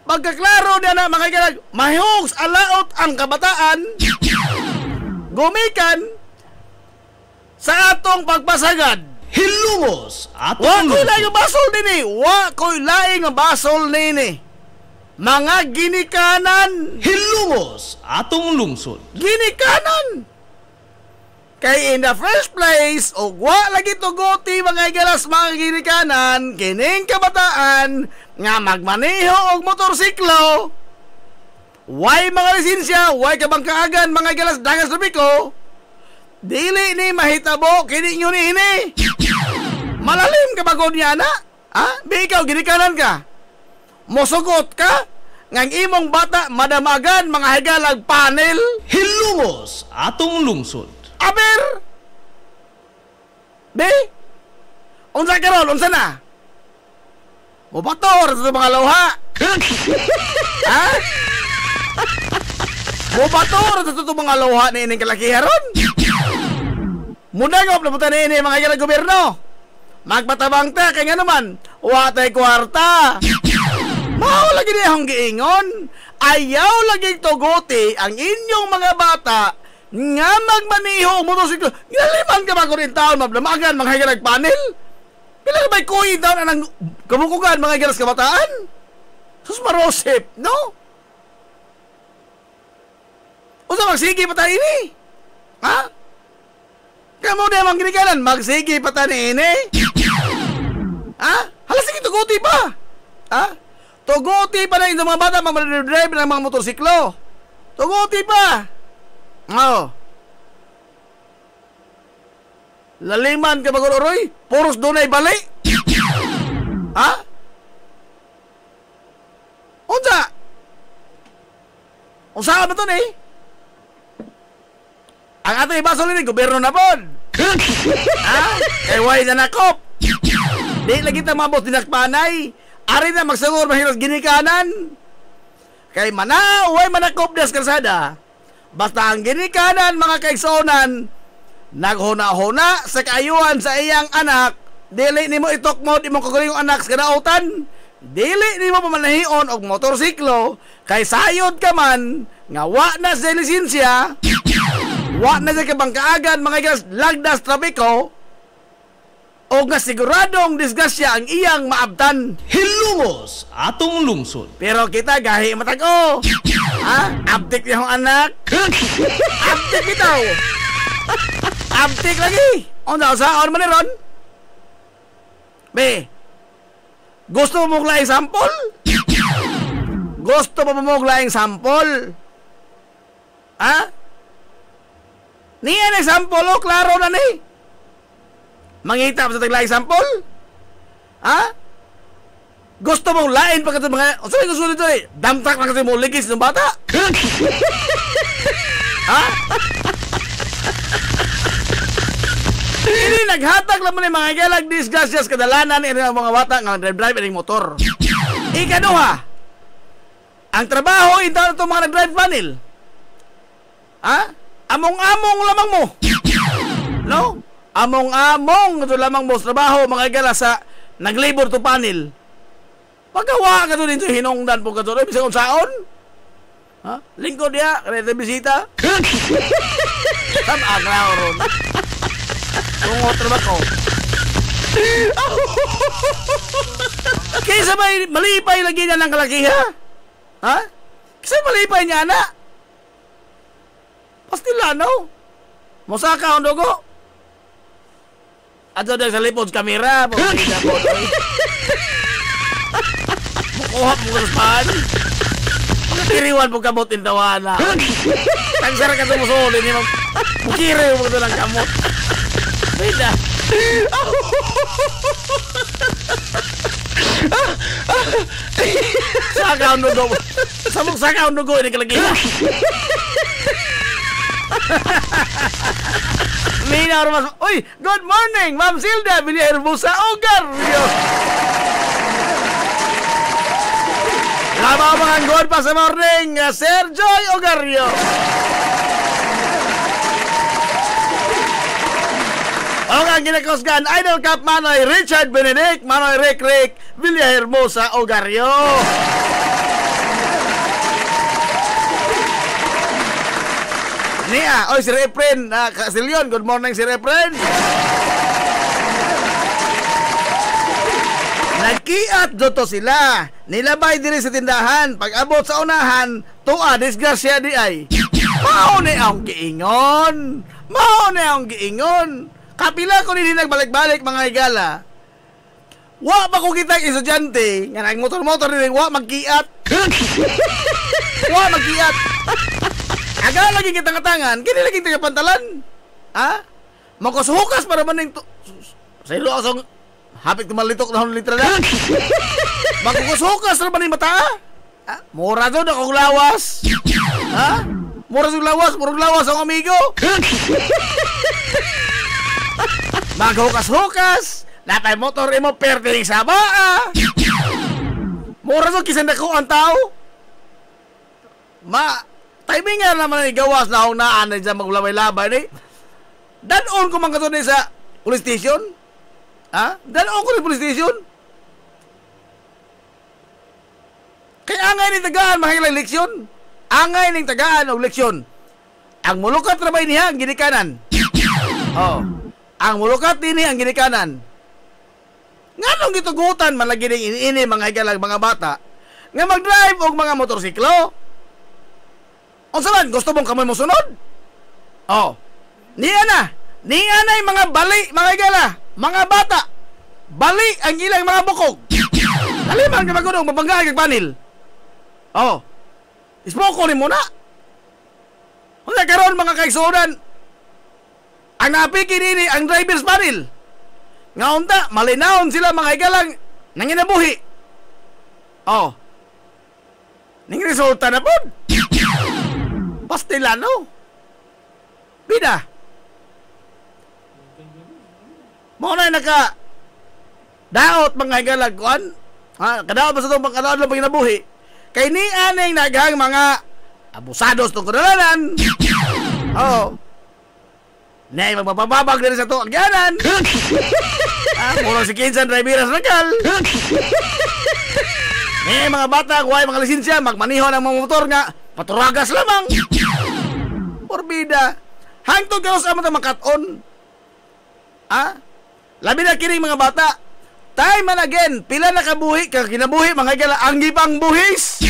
Pagkaklaro niya na mga gigalag, mahihogs alaot ang kabataan, gumikan sa atong pagpasagad. Hilumos atong Wa ko'y lungsod. laing ang basol nini. Wa ko'y laing ang basol nini. Mga ginikanan. Hilumos atong lungsod. Ginikanan. Kay in the first place, o wa lagi tuguti mga igalas mga ginikanan, kining kabataan, nga magmaneho og motorsiklo, way mga lisensya, way kabangkaagan mga igalas dagas lumiko, dili ni mahitabo kini nyo ni ini. Malalim ka ba niya na? Ha? Di ikaw, ginikanan ka. Mosugot ka? Ngang imong bata, madamagan mga higalag panel. Hilumos atong lungsod. Aber! Di? Unsa karon? Unsa na? Mubator sa mga lauha. Ha? Mubator sa mga lauha ni ining kalakiharon. Munagop na punta ni ini mga higalag gobyerno. Magpatabang ta, kaya nga naman, watay kwarta. Mao lagi niya akong giingon. Ayaw lagi tuguti ang inyong mga bata nga magmaniho motosiklo. Ginaliman ka ba ko rin taon, mablamagan, mga higalag panel? Pila ka ba'y kuhin taon anang kabukugan, mga higalas kabataan? Sus Marosip, no? Usa magsigi pa tayo ini? Ha? Kaya mo na yung ginikanan, magsigi pa tayo ini? Ha? Hala, sige, tuguti pa. Ha? Tuguti pa na yung mga bata, mag-drive ng mga motorsiklo. Tuguti pa. Laliman ka ba, Roy? Puros doon ay bali. Ha? Unsa? Unsa ba ito eh? Ang ato ibasol ni gobyerno na pod. Ha? Kay way na nakop. Di lagi ta mabot dinakpanay. Ari na magsagur mahiros ginikanan. Kay manaway manakop das kalsada. Basta ang ginikanan mga kaigsonan naghuna-huna sa kaayuhan sa iyang anak, dili nimo itukmod imong kagulingong anak sa kadautan dili nimo pamanahion og motorsiklo kay sayod ka man nga wa na sa lisensya, wa na sa kabangkaagan mga gilas lagdas trapiko, o nga siguradong disgrasya ang iyang maabtan. Hilumos atong lungsod. Pero kita gahi matag-o. Ha? Abtik niya ang anak. Abtik bitaw. Abtik lagi. Onda sa on man ron? Be. Gusto mo laing sampol? Gusto mo laing sampol? Ha? Niya na sampol o klaro na ni. Mangita pa sa taglaing sampol? Ha? Gusto mong lain pagkat mga... O saan gusto nito eh? Damtrak lang kasi mo ligis ng bata? Ha? Ini naghatag lang mo na mga galag disgrasyas kadalanan ng mga bata nga drive-drive ng motor. Ikaduha, ang trabaho ito itong mga nag-drive panel. Ha? Among-among lamang mo. No? Among-among ito lamang mo sa trabaho mga gala sa nag-labor to panel. Pagkawa ka doon dito hinungdan po ka doon. Bisang unsaon? Ha? Lingkod niya, kanita bisita. Tama ka ron. Kung otro ba ko? Kaysa may malipay lagi niya ng kalakiha? Ha? Kaysa malipay niya na? Pastilano? Musaka ang dugo? Ato na sa lipod kamera. Pagkakita po doon. Mukuha mo ka saan? Pagkakiriwan po kamot in tawana. Tangsara ka tumusulin niya. Mukiri mo ito ng kamot. Bida. Saka ang dugo. Samok saka ang dugo. Ini kalagina. Mina Ormas. Uy, good morning, Ma'am Silda Villahermosa Ogarrio. Lama mga good pa sa morning, Sir Joy Ogarrio. O nga ginakosgan, Idol Cup Manoy Richard Benedict, Manoy Rick Villahermosa Ogarrio. Nia, oy si Repren, Casilyon, good morning si Repren. Nagkiat doto sila. Nilabay diri sa tindahan. Pag abot sa unahan, tuwa disgrasya di ay. Mao ni ang giingon. Mao ni ang giingon. Kapila ko nini nagbalik-balik mga higala. Wa ba ko kitang estudyante nga nagmotor-motor din wa magkiat. Wa magkiat. Aga lagi kita ngatangan, kini lagi taga pantalan. Ha? Makasuhukas para maning sa ilo asong hapit kumalitok na litra na. Makasuhukas para maning mata. Ha? Mura do na kong lawas. Ha? Mura sa lawas ang amigo. Maghukas-hukas. Napay motor imo perding sa baa. Mura do kisan na ko ang tao. Timing nga naman ni gawas na akong naan na dyan maglabay-labay ni. Danon ko man katunay sa police station. Ha? Danon ko sa police station. Kaya angay ning tagaan mahilang leksyon. Angay ning tagaan og leksyon. Ang mulukat rabay niya ang ginikanan. Oh. Ang mulukat din ang ginikanan. Nganong gitugutan man lagi ning ini mga higalag mga bata nga mag-drive og mga motorsiklo. O saman, gusto mong kamay mo sunod? Oh. Niya na yung mga bali, mga igala, mga bata. Bali ang ilang mga bukog. Kaliman ka magulong, mabanggaan kag panil. Oh. Ismoko ni muna. Kung nagkaroon mga kaigsunan, ang napikin ini ang driver's panel. Nga unta, malinahon sila mga igalang nanginabuhi. Oh. Ning resulta na po. Pastilano. Bida. Mo na naka daot mga higalagkuan. Ha, kadaot ba sa itong kadaot lang paginabuhi. Kay ni aning naghang mga abusados itong kadalanan. Oo. Nay, magpapababag na rin sa itong agyanan. Muro si Kinsan Driveras Ragal. mga bata, huwag mga lisensya, magmaniho ng mga motor nga, paturagas lamang. Porbida. Hangtod ka sa mga makaton. Labi na kining mga bata. Time and again, pila na kabuhi, kinabuhi, mga gala, ang gibang buhis.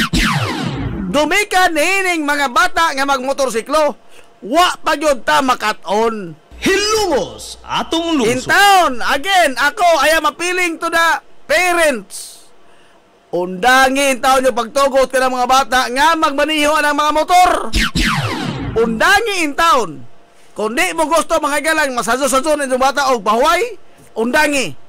Dumika nining mga bata nga magmotorsiklo. Wa pa gyud ta makaton. Hilumos atong In lungsod. town, again, ako ay am appealing to the parents. Undangin taon nyo pagtugot ka ng mga bata nga magmaniho ng mga motor. Undangi in town. Kung di mo gusto mga galang masadyo-sadyo ng bata o bahuay, undangi.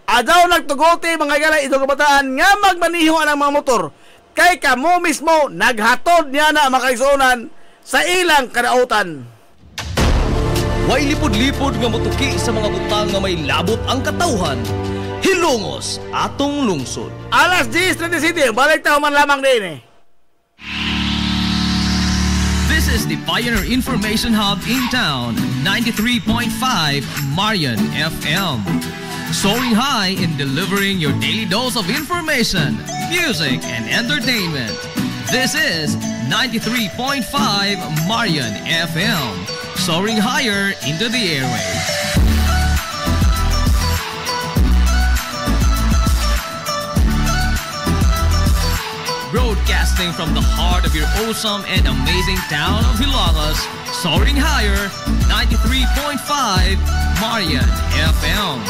Adaw nagtugote mga galang itong kabataan nga magmaniho ng mga motor. Kay kamo mismo naghatod niya na makaisunan sa ilang kadautan. Way lipod-lipod nga motuki sa mga butang nga may labot ang katawhan. Hilongos atong lungsod. Alas 10:37, balik tayo man lamang din This is the Pioneer Information Hub in town, 93.5 Marian FM. Soaring high in delivering your daily dose of information, music, and entertainment. This is 93.5 Marian FM. Soaring higher into the airwaves. Broadcasting from the heart of your awesome and amazing town of Hilagas, soaring higher, 93.5 Marian FM.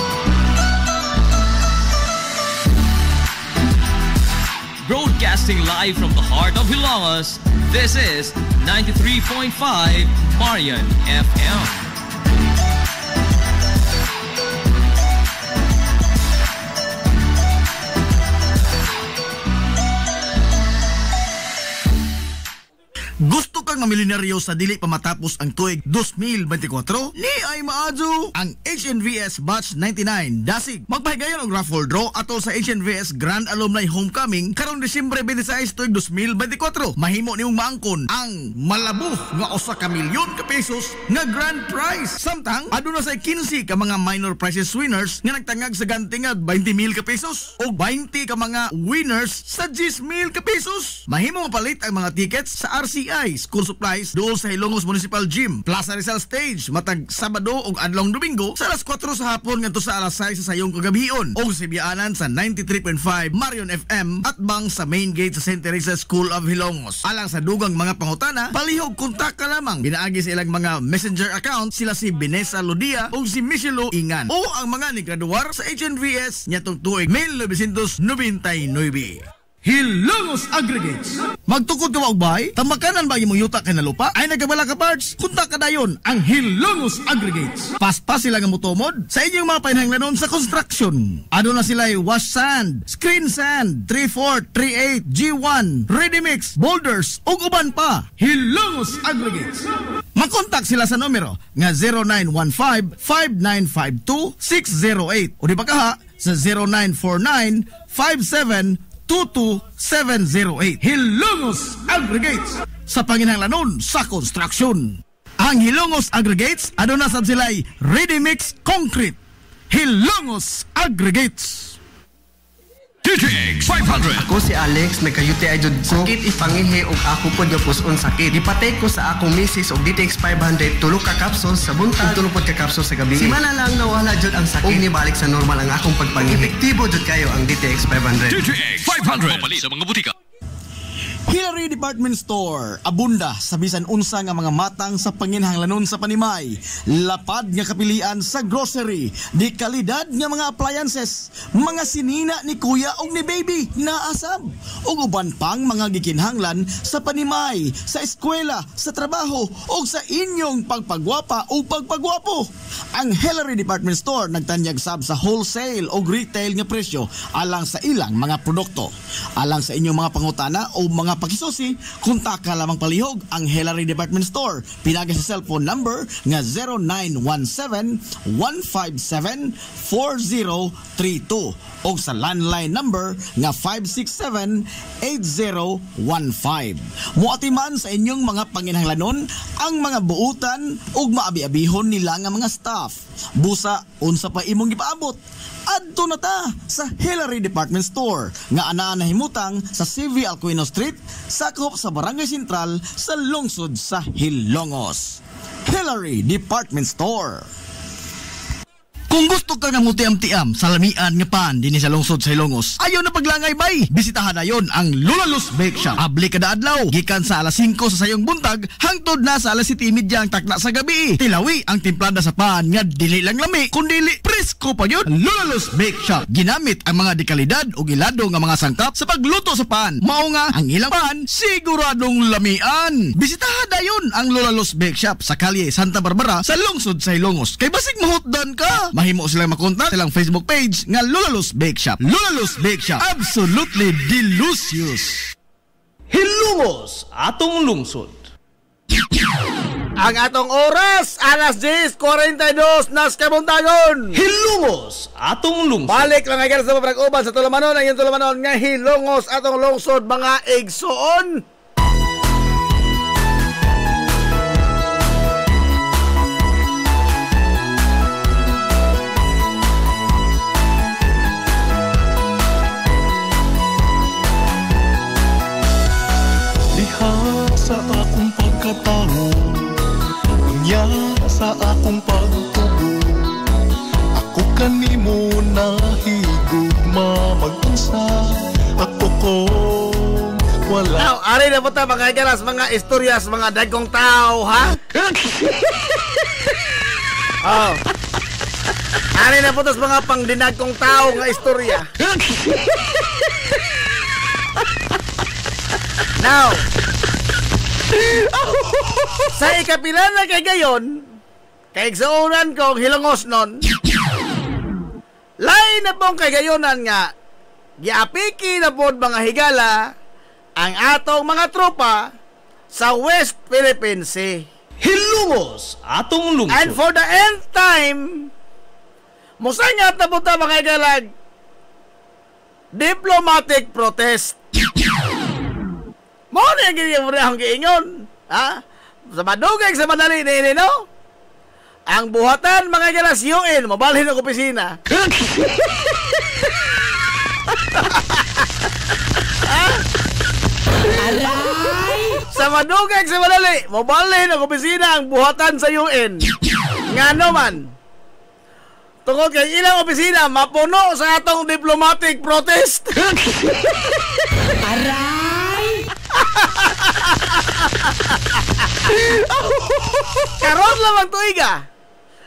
Broadcasting live from the heart of Hilagas, this is 93.5 Marian FM. Gusto kang mamilyonaryo sa dili pa matapos ang tuig 2024? Ni ay maadyo ang HNVS Batch 99 Dasig. Magpahigayon og raffle draw atol sa HNVS Grand Alumni Homecoming karong Disyembre 26 tuig 2024. Mahimo nimong maangkon ang malabog nga 1 milyon ka pesos nga grand prize. Samtang aduna say 15 ka mga minor prizes winners nga nagtangag sa ganti nga 20,000 ka pesos o 20 ka mga winners sa 10,000 ka pesos. Mahimo mapalit ang mga tickets sa RCI School Supplies doon sa Hilongos Municipal Gym, Plaza Rizal Stage, matag Sabado ug adlong Domingo sa alas 4 sa hapon ngadto sa alas 6 sa sayong kagabion o sa biyaanan sa 93.5 Marion FM at bang sa main gate sa St. Teresa School of Hilongos. Alang sa dugang mga pangutana, palihog kontak ka lamang. Binaagi sa ilang mga messenger account sila si Vanessa Lodia o si Michelo Ingan o ang mga nigraduar sa HNVS nyatong tuig 1999. Hilongos Aggregates. Magtukod ka ba og bahay? Tamakanan ba imong yuta kay na lupa? Ay nagabala ka parts? Kunta ka dayon ang Hilongos Aggregates. Paspas sila nga motomod sa inyong mga panahanglanon sa construction. Ano na sila wash sand, screen sand, 3-4, 3-8, G1, ready mix, boulders ug uban pa. Hilongos Aggregates. Makontak sila sa numero nga 0915-5952-608 o di ba kaha sa 0949-5722-708. Hilongos Aggregates sa panginahanglanon sa construction. Ang Hilongos Aggregates aduna sab sila'y ready mix concrete. Hilongos Aggregates. DTX 500. Ako si Alex, nagkayuti ay jud ko. Sakit ipangihi og ako pod puson sakit. Gipatay ko sa akong misis og DTX 500 tulo ka capsules sa buntag, tulo pod ka capsules sa gabi. Simana lang nawala jud ang sakit. Og nibalik sa normal ang akong pagpangihi. Epektibo jud kayo ang DTX 500. DTX 500. Mapali sa mga butika. Hillary Department Store, abunda sa bisan unsa nga mga matang sa panginhanglanon sa panimay. Lapad nga kapilian sa grocery, di kalidad nga mga appliances, mga sinina ni kuya og ni baby na asab. Ug uban pang mga gikinhanglan sa panimay, sa eskwela, sa trabaho ug sa inyong pagpagwapa o pagpagwapo. Ang Hillary Department Store nagtanyag sab sa wholesale o retail nga presyo alang sa ilang mga produkto. Alang sa inyong mga pangutana o mga pakisusi, kontak ka lamang palihog ang Hillary Department Store. Pinagi sa cellphone number nga 0917-157-4032 o sa landline number nga 567-8015. Muatiman sa inyong mga panginhanglanon ang mga buutan ug maabi-abihon nila nga mga staff. Busa, unsa pa imong gipaabot? Adto na ta sa Hillary Department Store nga anaa nahimutang sa CV Alcuino Street, sakop sa Barangay Sentral sa lungsod sa Hilongos. Hillary Department Store. Kung gusto ka nga mutiam-tiam sa lamian nga pan dinhi sa lungsod sa Hilongos, ayaw na paglangay bay. Bisitahan na yon ang Lulalus Bake Shop. Abli kada adlaw, gikan sa alas 5 sa sayong buntag hangtod na sa alas 7:30 ang takna sa gabi. Tilawi ang timplada sa pan nga dili lang lami, kundi presko pa yun. Lulalus Bake Shop ginamit ang mga dekalidad o gilado nga mga sangkap sa pagluto sa pan. Mao nga ang ilang pan siguradong lamian. Bisitahan na yon ang Lulalus Bake Shop sa kalye Santa Barbara sa lungsod sa Hilongos. Kay basig mahutdan ka, mahimo silang makontak silang Facebook page nga Lulalus Bake Shop. Lulalus Bake Shop, absolutely delicious. Hilongos, atong lungsod. Ang atong oras, alas 10:42 nas kabuntagon. Hilongos, atong lungsod. Balik lang agad sa pabrag-uban sa Tulamanon, ang Tulamanon nga Hilongos, atong lungsod, mga igsoon. Sa akong pagkatao, unya sa akong pagtubo, ako kanimo nahigugma mag-usa, ako kong wala. Now, ari na po ta mga galas, mga istoryas, mga dagkong tao, ha? Oh. Ari na po tas mga pangdinagkong tao nga istorya. Now, sa ikapila na kay gayon, kay igsuunan kong Hilongos nun, lain na pong kay gayonan nga, giapiki na po mga higala ang atong mga tropa sa West Philippine Sea. Hilongos, atong lungsod. And for the end time, musangat na po ta mga higalag, diplomatic protest. Mo na yung ang giingon, ha? Sa madugay sa madali ni no? Ang buhatan mga galas UN, mabalhin ang opisina. Aray! Sa madugay sa madali, mabalhin ang opisina ang buhatan sa UN. Nga naman, tungkol kay ilang opisina, mapuno sa atong diplomatic protest. Aray! Karon lamang tuiga,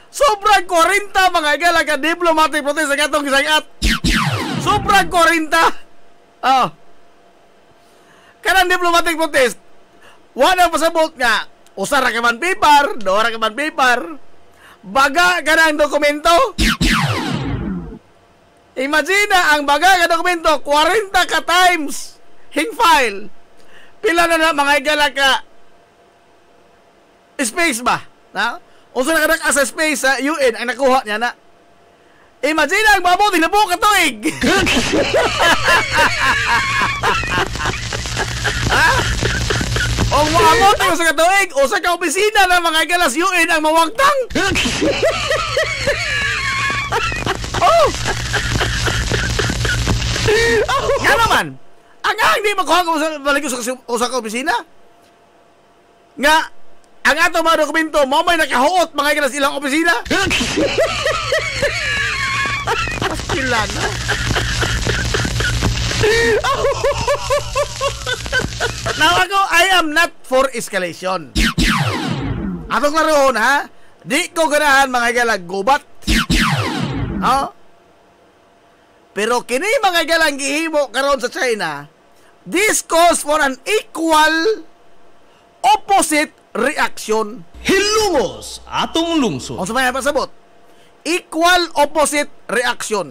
sobrang 40 mga igala ka diplomatic protest ang atong gisagat. Sobrang 40. Oh. Kanang diplomatic protest, wala pasabot nga usa ra ka man paper, duha ra ka man paper, baga kanang dokumento. Imagine ang baga ka dokumento 40 ka times hing file. Pila na mga igala ka space ba? Na? Unsa na kanak asa space sa UN ang nakuha niya na. Imagine ang mabuti na buong katuig. Ha? O maamot ang sa katuig, usa ka opisina ng mga galas UN ang mawagtang. Oh! Nga naman, ang hindi makuha ko balik sa ka opisina. Nga, ang ato mga dokumento, mamay nakahuot mga galas ilang opisina. Pastilan, ha? Now ako, I am not for escalation. Atong laroon, ha? Di ko ganahan mga galag gubat. No? Pero kini mga galang gihimo karon sa China, this calls for an equal opposite reaction. Hilongos, atong lungsod. O sa mga pasabot, equal opposite reaction.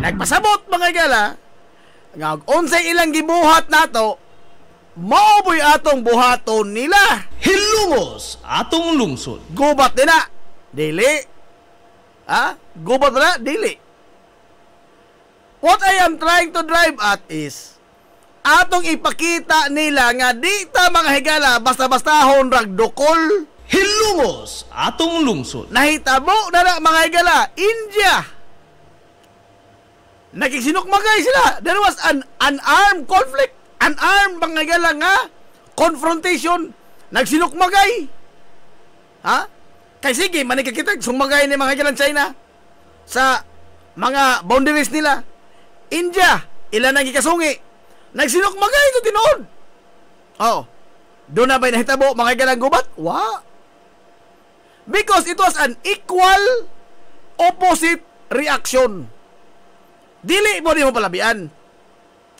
Nagpasabot mga gala, nga unsay ilang gibuhat nato, maoboy atong buhaton nila. Hilongos, atong lungsod. Gubat na, dili. Ha? Gubat na, dili. What I am trying to drive at is, atong ipakita nila nga di ta mga higala basta-bastahon ragdokol. Hilongos, atong lungsod. Nahitabo na mga higala, India. Nagigsinukmagay sila. There was an unarmed conflict. Unarmed mga higala nga confrontation. Nagsinukmagay. Ha? Kay sige, manikikitag sumagay ni mga higala China sa mga boundaries nila. India, ilan ang ikasungi. Nagsinukmagay ito tinood. Oh. Doon na ba'y nahitabo mga higala gubat? Wa. Because it was an equal opposite reaction. Dili mo mo palabian.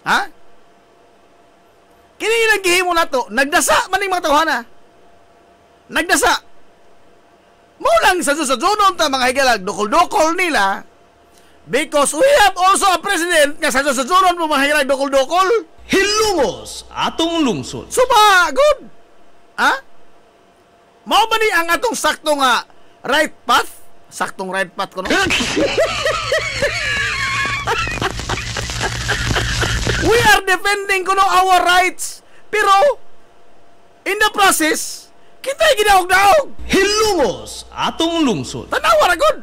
Ha? Kini ilang gihimo na to, nagdasa maning mga tawhana. Nagdasa. Mo lang sa susunon ta mga higalag, dokol-dokol nila. Because we have also a president nga sa susunon mo mga higalag, dokol-dokol. Hilungos atong lungsod. Suba, good. Ha? Mao ba ni ang atong sakto nga right path? Saktong right path ko no? We are defending kuno our rights. Pero in the process, kita'y ginaog-daog. Hilungos atong lungsod. Tanawa ra gud.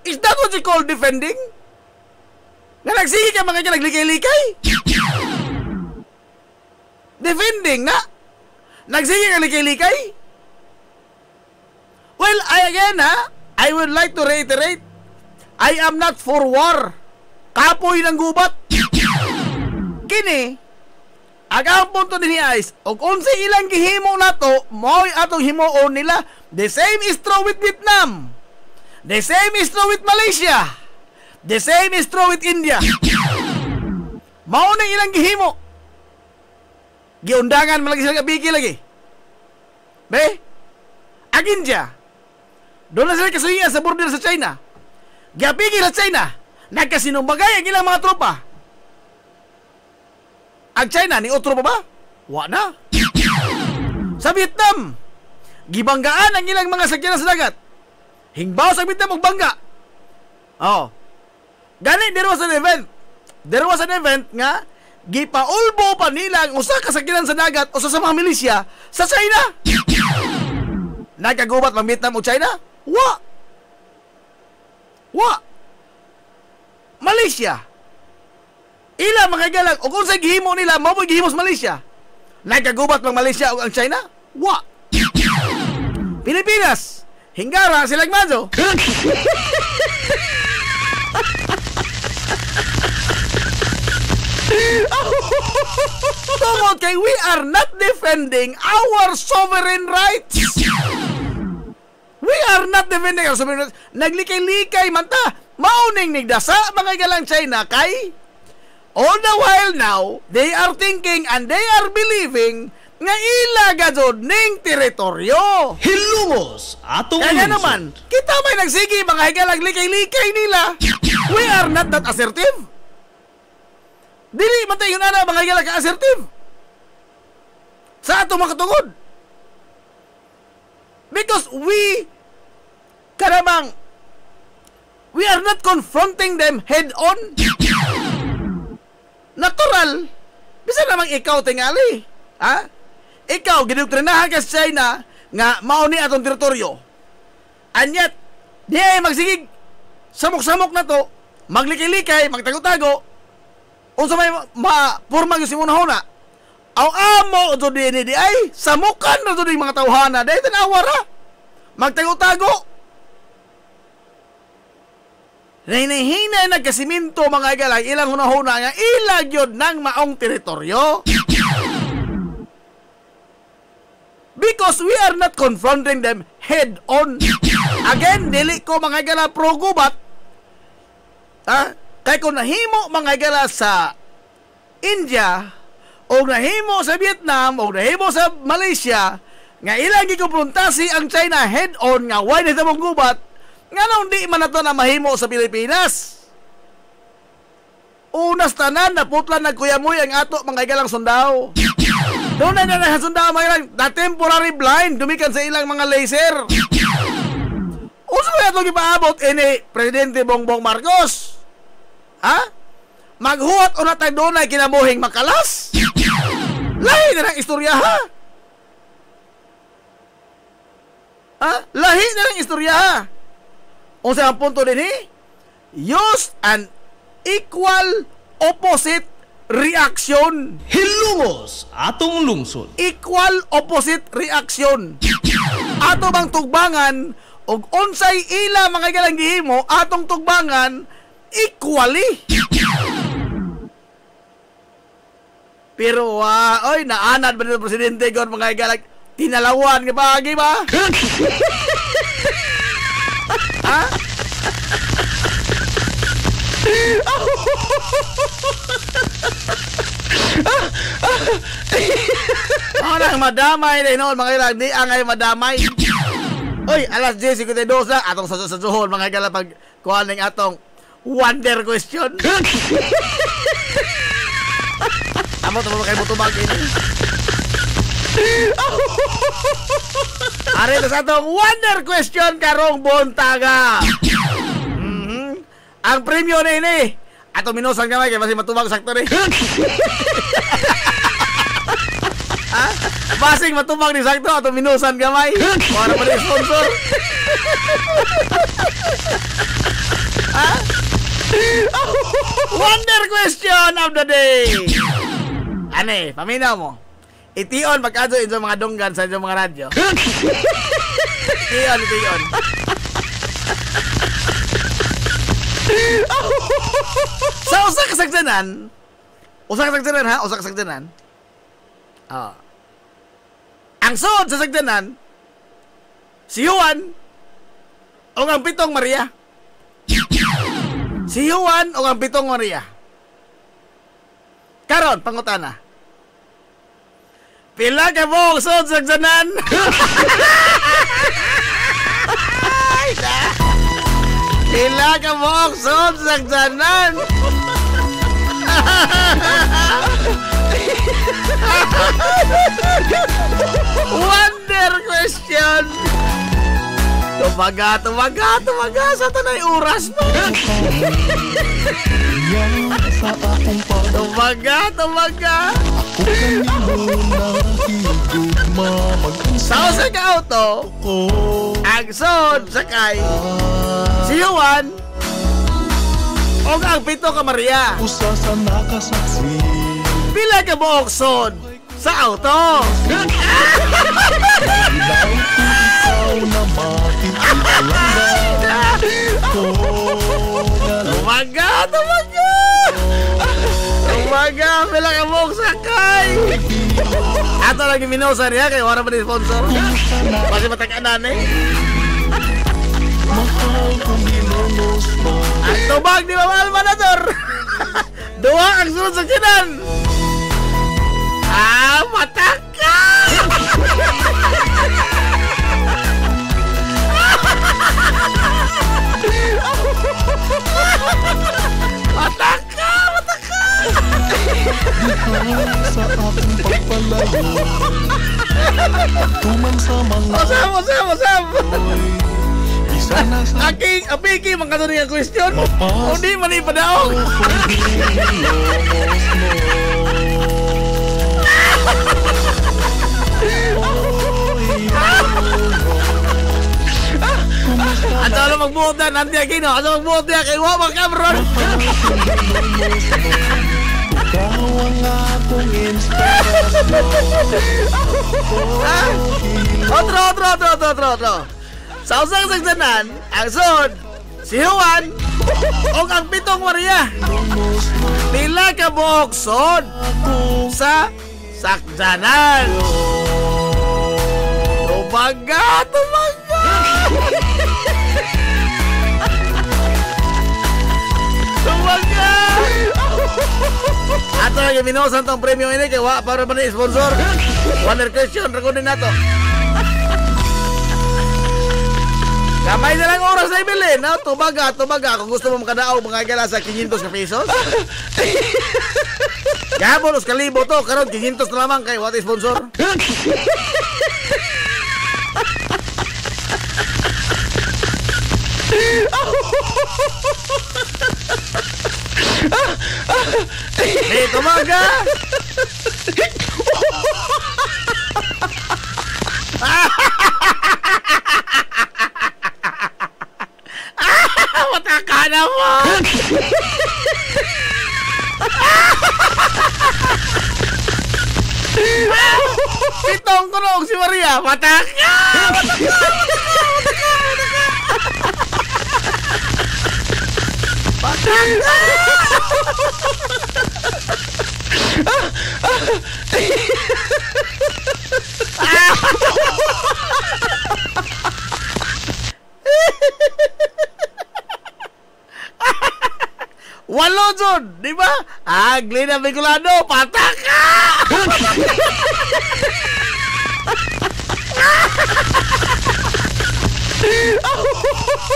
Is that what you call defending? Nga nagsige ka mga naglikay-likay? Defending na? Nagsige ka likay-likay? Well, I would like to reiterate, I am not for war. Kapoy ng gubat. Kini, ang punto din ni Ice, o kung sa ilang gihimo na to, mo'y atong himuon nila. The same is true with Vietnam. The same is true with Malaysia. The same is true with India. Mao na ilang gihimo. Giundangan malagi sila kabigi lagi. Be? Ang India, doon na sila kasuhian sa border sa China. Gabigi sa China, nagkasinumbagay ang ilang mga tropa. Ang China, ni otro pa ba? Wa na. Sa Vietnam, gibanggaan ang ilang mga sakyanan sa dagat. Hingbaw sa Vietnam og bangga. Oh. Gani, there was an event nga gipaulbo pa nila ang usa ka sakyanan sa dagat o sa mga milisya sa China. Nagkagubat mang Vietnam o China? Wa. Malaysia. Ila mga galang o kung sa gihimo nila maboy gihimo sa Malaysia. Nagkagubat mang Malaysia o ang China? Wa. Pilipinas. Hinggara silang mazo. Tungod kay we are not defending our sovereign rights. We are not defending our sovereign rights. Naglikay-likay man ta. Mauning nigdasa mga galang China kay all the while now they are thinking and they are believing nga ila gajod ning teritoryo. Hilungos atong kaya naman kita may nagsigi mga higalag likay-likay nila. We are not that assertive. Dili man tayo na mga higalag ka-assertive sa atong mga katungod. Because we are not confronting them head on. Natural. Bisa namang ikaw tingali. Ha? Ikaw, ginuktrinahan ka sa China nga mauni atong teritoryo. And yet, di ay magsigig. Samok-samok na to. Maglikay-likay, magtago-tago. Unsa may mapurma yung simunahuna. Aw amo to di ay samukan na to di mga tawhana. Dahil tanawara. Magtago-tago. Nahinay nagkasiminto mga igalang ilang hunahuna nga ilag yun ng maong teritoryo. Because we are not confronting them head on. Again, dili ko mga igala pro-gubat. Kaya kung nahimo mga igala sa India o nahimo sa Vietnam o nahimo sa Malaysia nga ilang gikumpruntasi ang China head on nga why nito mong gubat nga nung di man nato na mahimo sa Pilipinas. Unas tanan na putlan nagkuyamoy ang ato mga igalang sundao. Doon na sundao mga ilang na temporary blind dumikan sa ilang mga laser. Uso ba itong ipaabot ini Presidente Bongbong Marcos? Ha? Maghuwat o natay doon ay kinabuhing makalas? Lahi na ng istorya ha? Ha? Lahi na ng istorya ha? O sa punto din use and Equal opposite reaction. Hilungos atong lungsod. Equal opposite reaction. Ato bang tugbangan og unsay ila mga galang gihimo atong tugbangan equally. Pero oy naanad ba ni presidente kon mga galang tinalawan nga bagay ba? Ha? Orang madamay na noon mga ilang di angay madamay. Oy, alas 10:52 na atong sa mga igala pag kuha ning atong wonder question. Amo to kay mutubag ini. Are sa atong wonder question karong buntaga. Ang premyo na ini ato minusan gamay kay basi matubag sakto ni. Ha? Basing matubag ni sakto ato minusan gamay. Para mo sponsor. Ha? Wonder question of the day. Ane, paminaw mo. Itiyon pagkadto sa mga donggan sa mga radyo. Itiyon. Sa usa ka sagdanan ha. Ang sod sa sagdanan si Juan o ang pitong Maria. Si Juan o ang pitong Maria. Karon pangutana. Pila ka mo sod sa sagdanan? Pila ka mo sod sa sagdanan? Wonder question. Tumaga sa tanay oras mo. Tumaga. Sa usa ka auto, ang sod sakay si Juan o ang pito ka Maria. Usa sa nakasaksi. Pila ka mo sod sa auto? Tumaga, pila ka mo sakay. Ato lagi minusan ya kay wala pa ni sponsor. Kasi matag-anan eh. Ang tubag di Mama Almanador. Dua ang sunod sa kinan. Mataka. Mataka. Sa aking pagpalayo tuman sa mga Osam. Aking apiki mga question. O di man ipadaog. Ato na magbuot na nanti Aquino. Ato magbuot na kay Wama Cabron. ikaw ang akong inspirasyon. Otro. Sa usang sagdanan, ang sod, si Juan, o ang pitong Maria. Pila ka buok sod sa sagdanan. Tumaga. Ato lagi minusan tong premyo ini kay wa para man sponsor. Wonder question rekodin nato. Kamay na lang oras na ibilin, no? Tumaga. Kung gusto mo makadaog mga igala sa 500 na pesos. Gabon, os kalibo to. Karon 500 na lamang kay what sponsor. Hey, tumaga! Mataka na mo! Pitong kunog si Maria. Mataka! Walo jud, di ba? Glina Bicolano, pataka!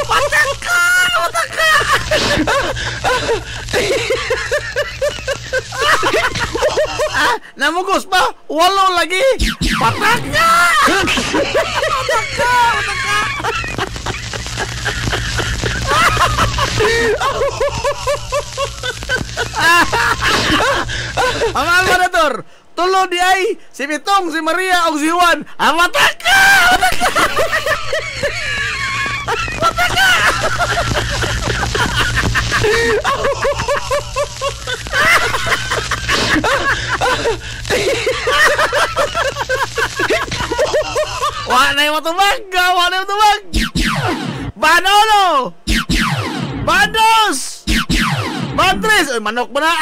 Pataka! Pataka! Namugos pa? Walo lagi! Pataka! Pataka! Pataka! Ang almanator, tulo di ay si Pitong, si Maria o si Juan. Mataka! Mataka! Wala yung matubag! Wala yung matubag! Banolo! Bados! Madres! Ay, manok mo na!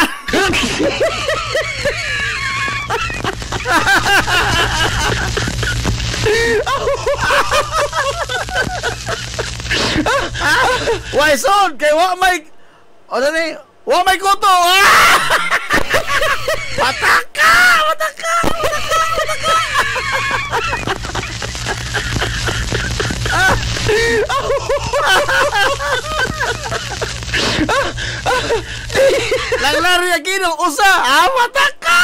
Why son? Kay wa may... O dali? Wa may kuto! Pataka! Pataka! Pataka! Laglari Aquino, usa! Mataka!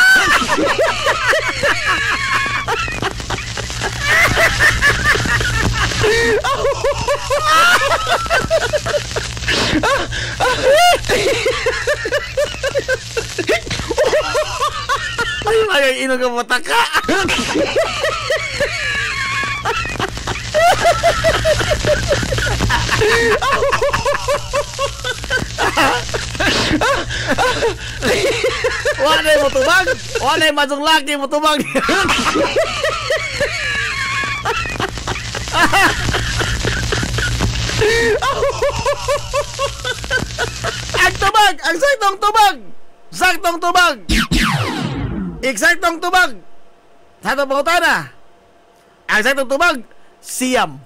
Ay, magay ino ka mataka! Wala yung matubag! Wala yung madsong laki matubag! Ang tubag! Ang saktong tubag! Saktong tubag! Eksaktong tubag! Sa itong pangutana! Ang saktong tubag! Siyam!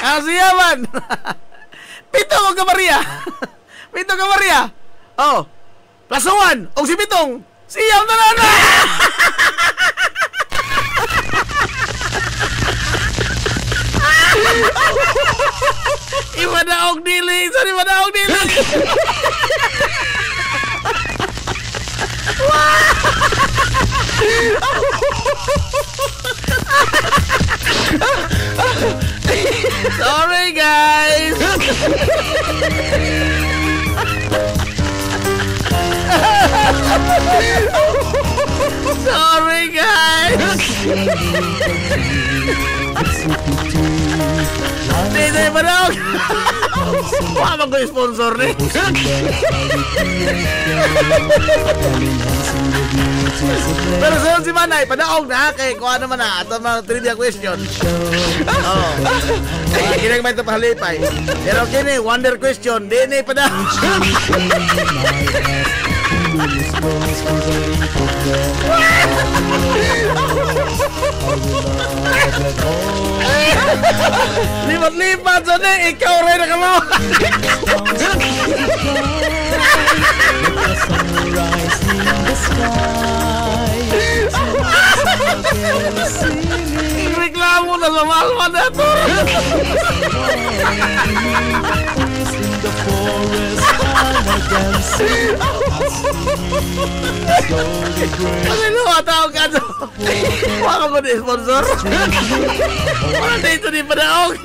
Ang siyaman! Pitong ka Maria! Pitong ka Maria! Oh! Plasuan! O si Pitong! Siyam na na! Iba na og dili! Sorry, iba na og dili! Sorry guys. Sorry guys. Hindi ba daw? Wala ko sponsor ni. Pero sa'yo si Manay, padaog na kay kuha naman na ato mga trivia question. Oo. Kini may ito pahalipay. Pero kini, wonder question, di ni padaog. Lipat-lipat sana, ikaw rin na kamo. Reklamo na sa malman na to. Kasi luwa tao ka to. Wala ko na sponsor. Wala na ito ni Padaog.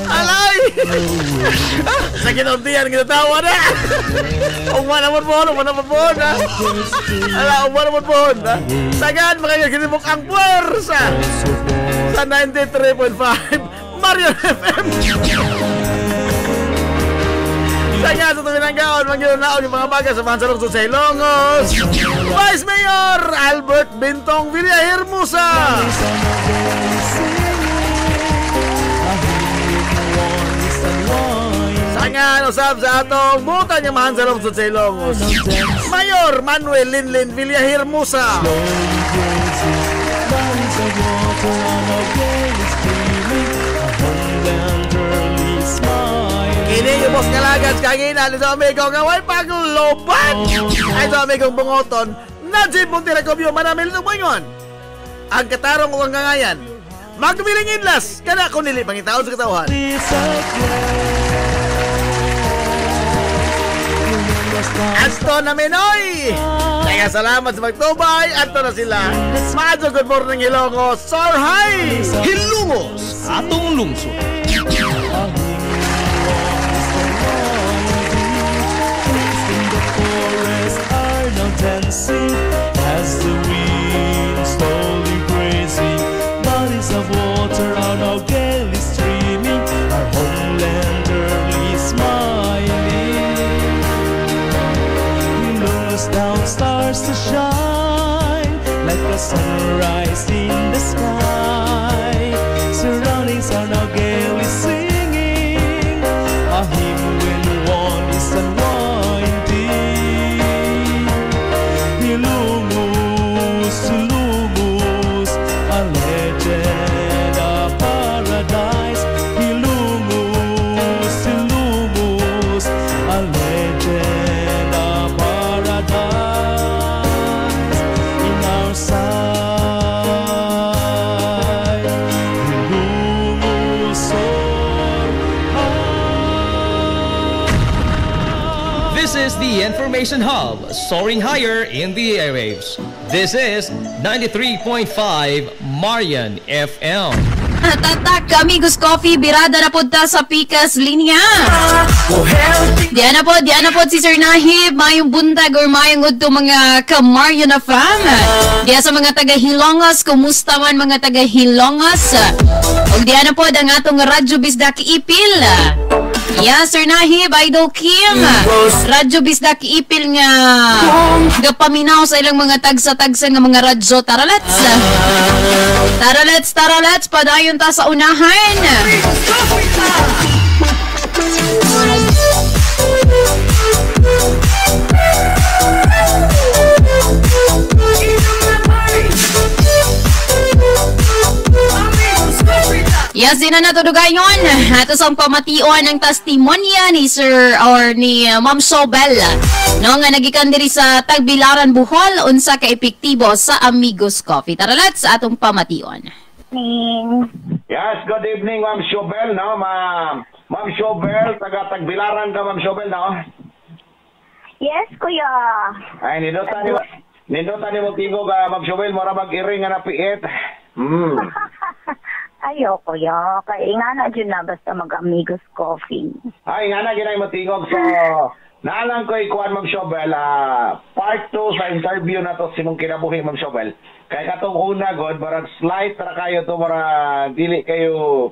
Alay! Sakit ang tiyan, kinatawa na. Umana mo po, ha. Ala, umana mo po, ha. Sagan, makikilibok ang puwersa sa 93.5 Marion FM. kanang gaon, mangyunaon yung mga bagay sa Mansalungsod sa Ilongos. Vice Mayor Albert Bintong Villahermosa. Sangan usab sa atong butan yung Mansalungsod sa Ilongos. Mayor Manuel Linlin Villahermosa. Kini yung boss kalagan kagina ni sa amigo nga way paglobat. Ay sa amigong bungoton, Najib Monteracobio manamil ng bangon. Ang katarong kong kangayan, magbiling inlas, kada ko nili pangitaon sa katawhan. Asto na Minoy! Kaya salamat sa magtubay, ato na sila. Maadyo, good morning Ilongos, Sir Hi! Hilungos, atong lungsod. Dancing as the wind slowly grazing, bodies of water are now gaily streaming, our homeland early smiling. Ilongos down stars to shine like a sunrise in the sky. Surroundings are now gaily singing a hymn when one is unwinding. Ilongos, Ilongos, a legend, a paradise. Ilongos, Ilongos, a legend, a paradise in our sight. Ilongos, soar high. This is the Information Hub, soaring higher in the airwaves. This is 93.5 Marian FM. Tatak, amigos coffee, birada na punta sa Pikas Linya. Diyan na po si Sir Nahib, mayong buntag or mayong udto mga ka-Marian na fam. Diyan sa mga taga-Hilongos, kumusta man mga taga-Hilongos? O diyan na po ang atong Radyo Bisdak Ipil. Yeah, Sir Nahib, Idol Kim. Radyo Bisdak Ipil nga gapaminaw sa ilang mga tagsa-tagsa nga mga radyo. Taralets, padayon ta sa unahan. Yes, din na natudugayon. Ato sa pamation ng testimonya ni Sir or ni Ma'am Sobel. No, nga nagikan diri sa Tagbilaran, Bohol, unsa ka epektibo sa Amigos Coffee. Tara, let's sa atong pamation. Yes, good evening, Ma'am Sobel, no? Ma'am Sobel, taga Tagbilaran ka, Ma'am Sobel, no? Yes, kuya. Ay, nindutan ni mo tigo ka, Ma'am Sobel, mora mag-iring nga napiit. Ayo, kuya. Kaya nga na dyan na basta mag-Amigos Coffee. Ay, nga na ginay matingog. So, naalang ko ikuan, Ma'am Sobel, part 2 sa interview na to simong kinabuhi, Ma'am Sobel. Kaya katong una, God, marag slight na kayo to, marag dili kayo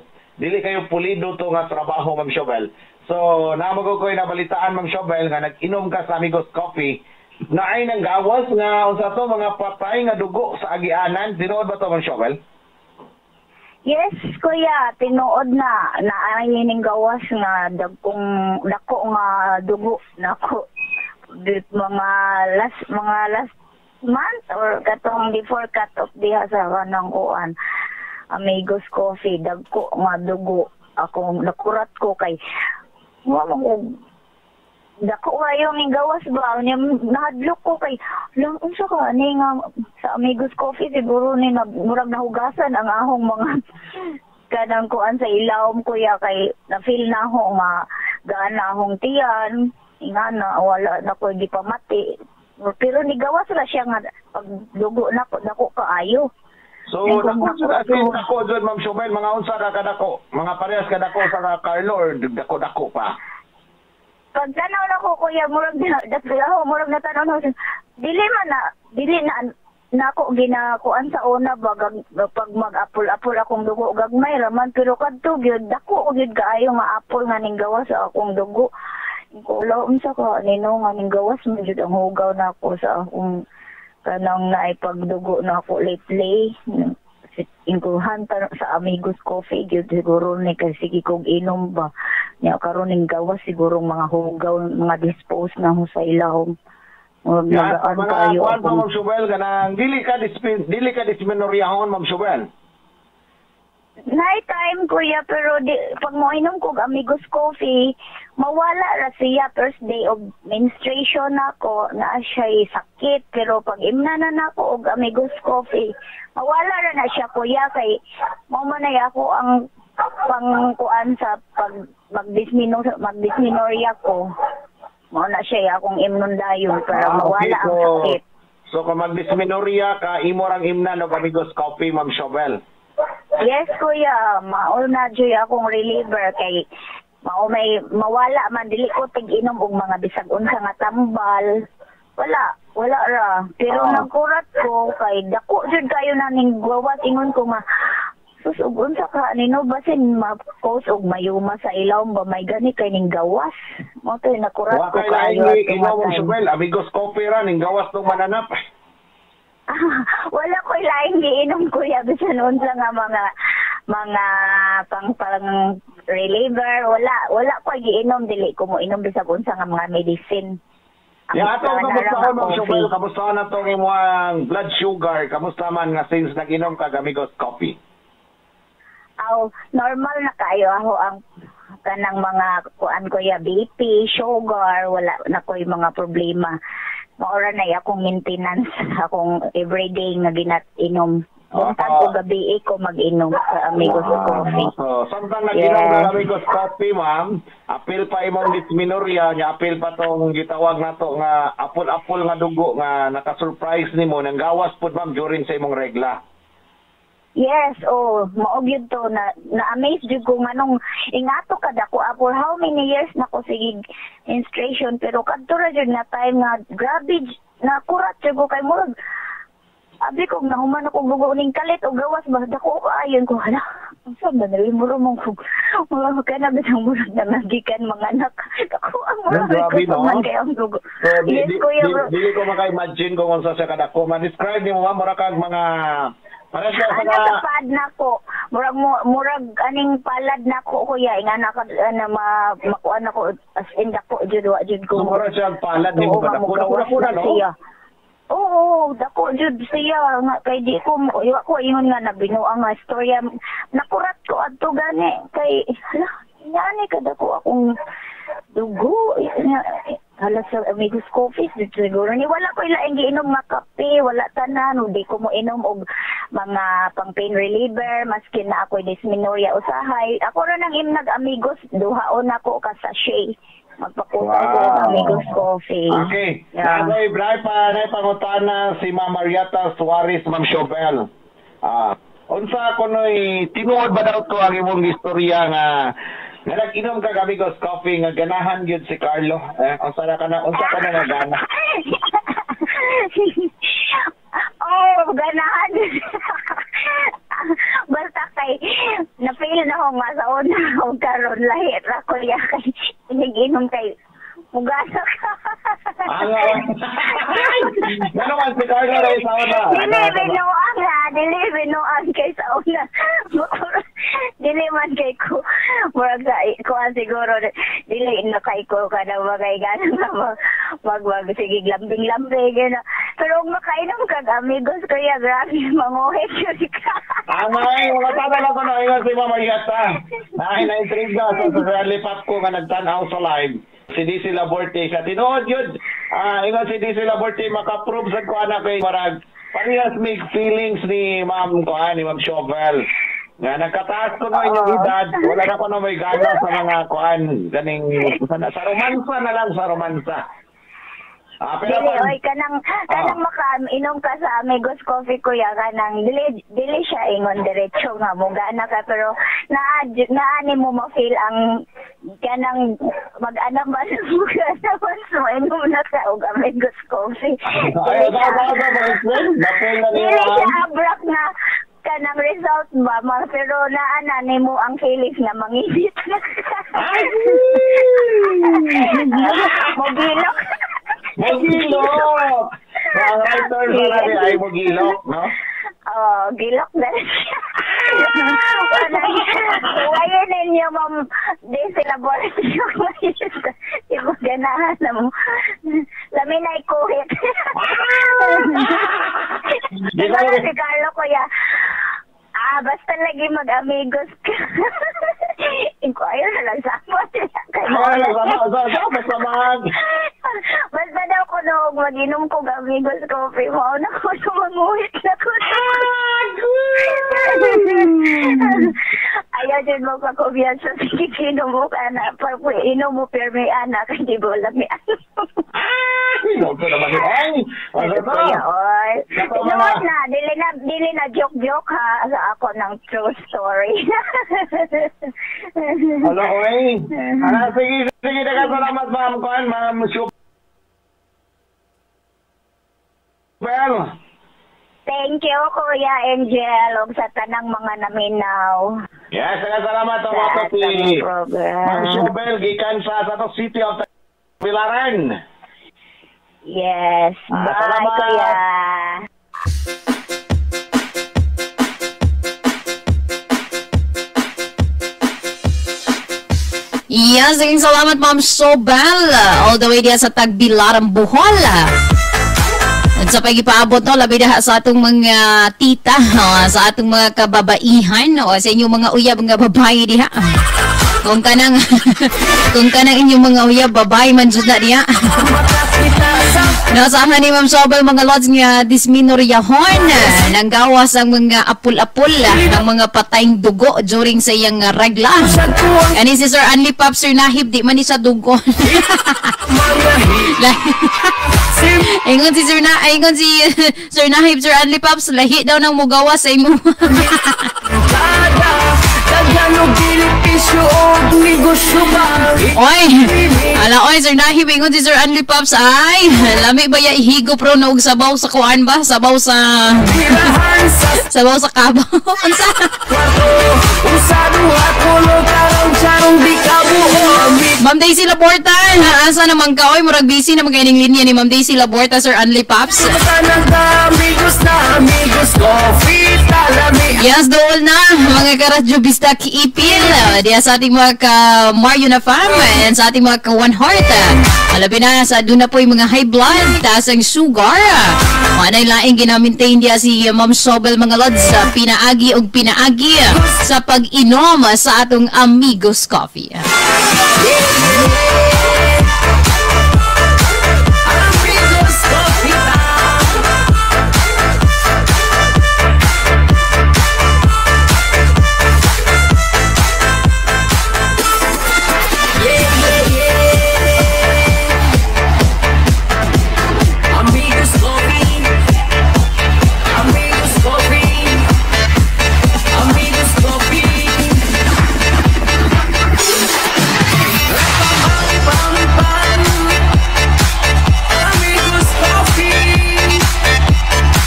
pulido to nga trabaho, Ma'am Sobel. So, namago ko nabalitaan, Ma'am Sobel, nga nag-inom ka sa Amigos Coffee, na ay nang gawas nga, unsa to, mga patay nga dugo sa agianan. Tinuod ba to, Ma'am Sobel? Yes, kuya. Tinuod na. Naayining gawas nga dako nga dugo. Nako. Mga last month or katong before cut off diha sa kanang kuan. Amigos Coffee. Dako nga dugo. Ako nakurat ko kay dako kayo ng gawas ba? Nahadlok ko kay lang unsa ka ni nga sa Amigos Coffee siguro ni murag nahugasan ang ahong mga kanang kuan sa ilawom kuya kay na-feel na ako nga gaan na akong tiyan nga na wala na ko di pa mati pero ni gawas la siya nga pag dugo na ko dako kaayo. So, dako dyan, Ma'am Sobel, mga unsa ka kadako? Mga parehas kadako sa Carlo or dako-dako pa? Pag tanaw na ko kuya murag na tanaw na dili na ako ginakuan sa una pag mag-apol-apol akong dugo gagmay raman pero kadto gyud dako gyud kaayo nga apol nga ning gawa sa akong dugo Wala unsa ka nino nga ning gawas man jud ang hugaw na ako sa akong kanang naipagdugo na ako lately. Ingkuhan sa Amigos Coffee gyud siguro ni kay sige kog inom ba. Nya karon ning gawas siguro mga hugaw mga dispose na ho sa ilahom. Mga kuan pa Ma'am Shubel kanang dili ka dismenoryahon Ma'am Shubel. Night time kuya pero pag mo inom kog Amigos Coffee mawala ra siya first day of menstruation nako na siya sakit pero pag imna na nako og Amigos Coffee mawala ra na siya kuya kay mao man ay ako ang pangkuan sa pag magdismenorrhea ko mao na siya akong imnon dayon para mawala ang sakit. So kung magdismenorrhea ka imo rang imna og Amigos Coffee Ma'am Shubel. Yes, kuya. Mao na dyan akong reliever kay mao may mawala man dili ko tig-inom og mga bisag unsa nga tambal. Wala ra. Pero nagkurat ko kay dako jud kayo na ning gawas ingon ko nga susug unsa ka nino basin ma-cause og mayuma sa ilaw ba may gani kay ning gawas. Mao tay nakurat ko kayo. Ma'am Shubel, Amigos Coffee ra ning gawas tong mananap. Wala ko laing giinom kuya bisan unsa nga mga pang reliever wala ko giinom dili ko mo inom bisag unsa nga mga medicine. Ato kamusta Ma'am Shubel, kamusta na tong imong blood sugar, kamusta man nga since nag-inom ka Amigos Coffee? Normal na kayo ako ang kanang mga kuan kuya BP, sugar, wala na ko'y mga problema. Maura na akong maintenance akong everyday nga ginat-inom. Buntag ko gabi ko mag-inom sa Amigos Coffee. Samtang nag-inom ka Amigos Coffee, ma'am, apil pa imong dismenorrhea, nya apil pa tong gitawag nato nga apol-apol nga dugo nga naka-surprise nimo nang gawas pud ma'am during sa imong regla. Yes, maog yun to na-amaze jud ko nganong ingato kada ko for how many years na ko sige menstruation pero kadto ra jud na time nga grabe na kurat jud ko kay murag abi ko nahuman ako dugo ning kalit o gawas ba dako ayon ko hala unsa man ri muro mong mga kana bitang murag na magikan mga anak dako ang murag ko man kay ang dugo. Yes dili ko maka-imagine kung unsa sa kada ko man-describe nimo mura kag mga para sa pad nako murag aning palad nako kuya nga na makuan ako as in dako jud wa jud ko mura siya palad nimo ba dako na no. Oo, dako jud siya nga kay di ko ingon nga nabinuang nga istorya nakurat ko adto gani kay hala ngani kada ko akong dugo hala sa Amigos Coffee siguro ni wala ko ilaing giinom nga kape wala tanan di ko mo inom og mga pang pain reliever maski na ako dismenorrhea usahay ako ra nang imnag Amigos duhaon ako ka sachet magpakuha ko ng Amigos Coffee. Okay. Nagoy bray pa na pangutana si Ma'am Mariata Suarez Ma'am Shubel. Unsa kunoy tinuod ba daw to ang imong istorya nga nag-inom ka Amigos Coffee nga ganahan gyud si Carlo. Unsa ka na nga gana? Ganahan. Basta kay na-fail na ako nga sa una o karon lahi ra ko ya kay nag-inom kay mugasa ka. Naman si Carlo ray sa una. Dili binuang kay sa una. Dili man kay ko murag sa ko siguro dili na kay ko kada bagay gana wag sige lambing-lambing gana. Pero makainom kag Amigos kuya grabe manguhit jud ka. Angay mga tama ko na ingon si Ma'am Mariata. Na-intriga sa lipat ko nga nagtan-aw sa live. Si DC Laborte siya tinuod yun. Ingon si DC Laborte maka-prove sa kuan na kay marag parehas may feelings ni Ma'am kuan ni Ma'am Shubel. Nga nagkataas ko na inyong edad, wala na ko na may gana sa mga kuan ganing sa romansa na lang sa romansa. Pero kanang maka-inom ka sa Amigos Coffee kuya kanang dili siya ingon diretso nga mo gana ka pero naani mo ma-feel ang kanang mag-anak ba naman so inom na ka og Amigos Coffee. Dili siya abrak na kanang result ba pero naana nimo ang feelings na mangibit. Mugilok. Mugilok! Ang writer sa natin ay mugilok, no? Oh, gilok na siya. Huwayan ninyo, ma'am. Di sila boris yung yung ganahan na mo. Lami na ikuhit. Di ba si Carlo, kuya? Basta lagi mag-amigos ka. Inquire na lang sa mo. Basta daw ko noong mag-inom ko amigos coffee mo. Naku, sumanguhit na ko. Ayaw din mo pakubiyansa. Sige, inom mo ka na. Inom mo pero may anak. Hindi mo lang may anak. Inom ko naman yun. Kuya, oy. Inuot na. Dili na joke-joke ha. Sa ako ng true story. Hello, oy. Sige, salamat, ma'am. Ma'am, well, thank you, Kuya Angel, ug sa tanang mga naminaw. Yes, salamat ako sa si Ma'am Shobel, gikan sa City of Pilaran. Yes, bye, salamat. Kuya. Yes, salamat Ma'am Shobel. All the way diya sa Tagbilaran, Bohol. At sa pagipaabot no, labi na sa atong mga tita, sa atong mga kababaihan, sa inyong mga uyab nga babae diha. Kung kanang inyong mga uyab babae man jud na diha. Nasahan ni Ma'am Shobel mga lods nga disminoryahon nang gawas ang mga apul-apul ng mga patayng dugo during sa iyang regla. Ani si Sir Anli Pop, Sir Nahib, di man ni sa dugo. Ingon si Sir Nahib, Sir Anli Pops, lahi daw nang mugawas sa imo. Oy, oy, Sir Nahib, ingon si Sir Anli Pops, ay, lami ba ya ihigop ro na og sabaw sa kuan ba? Sabaw sa kabaw. Unsa? Ma'am Daisy Laborta, asa naman ka? Oy, murag busy na maganing linya ni Ma'am Daisy Laborta, Sir Anli Pops. Yes, dool na, mga karadyo bista kiipil. Diya sa ating mga ka-Mario na fam, and sa ating mga ka-One Heart. Alabi na, sa doon na po yung mga high blood, taas ang sugar. Manay laing ginamintain diya si Ma'am Shobel mga lods, pinaagi o pinaagi sa pag-inom sa atong Amigos Coffee.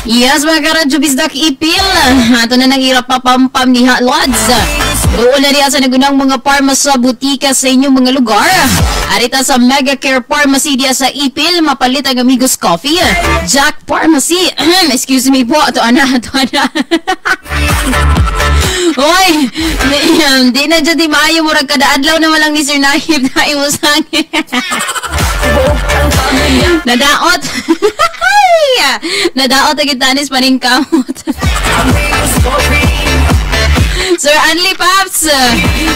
Yes, mga karadyo bisdak ipil. Ato na nang irap papampam ni Lods. Doon na riyan sa nagunang mga pharmacy sa butika sa inyong mga lugar. Arita sa Mega Care Pharmacy diya sa Ipil, mapalit ang Amigos Coffee. Jack Pharmacy. Excuse me po. Ito ana. Oy, di na dyan di maayo mo rin kada adlaw naman lang ni Sir Nahib na imusang. Nadaot. Nadaot ang itanis paning kamot. Sir Anli Pops,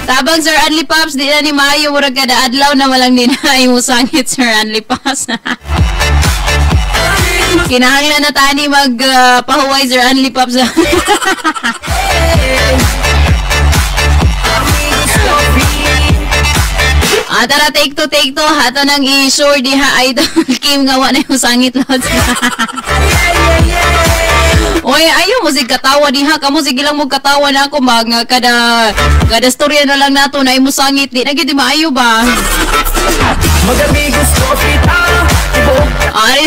tabang Sir Anli Pops, di na ni maayo mo rin kada adlaw naman lang din na imusangit Sir Anli Pops. Kinahanglan na tani magpahuway Sir Anli Pops. Tara, take two. Hato nang i-sure diha Idol Kim nga wala yung sangit lods. Oy, ayaw mo sig katawa diha. Kamo sige lang mo katawa na ako. Kada storya na lang nato na imo sangit. Di na gid maayo ba? Mag-Amigos Coffee ta. Ay.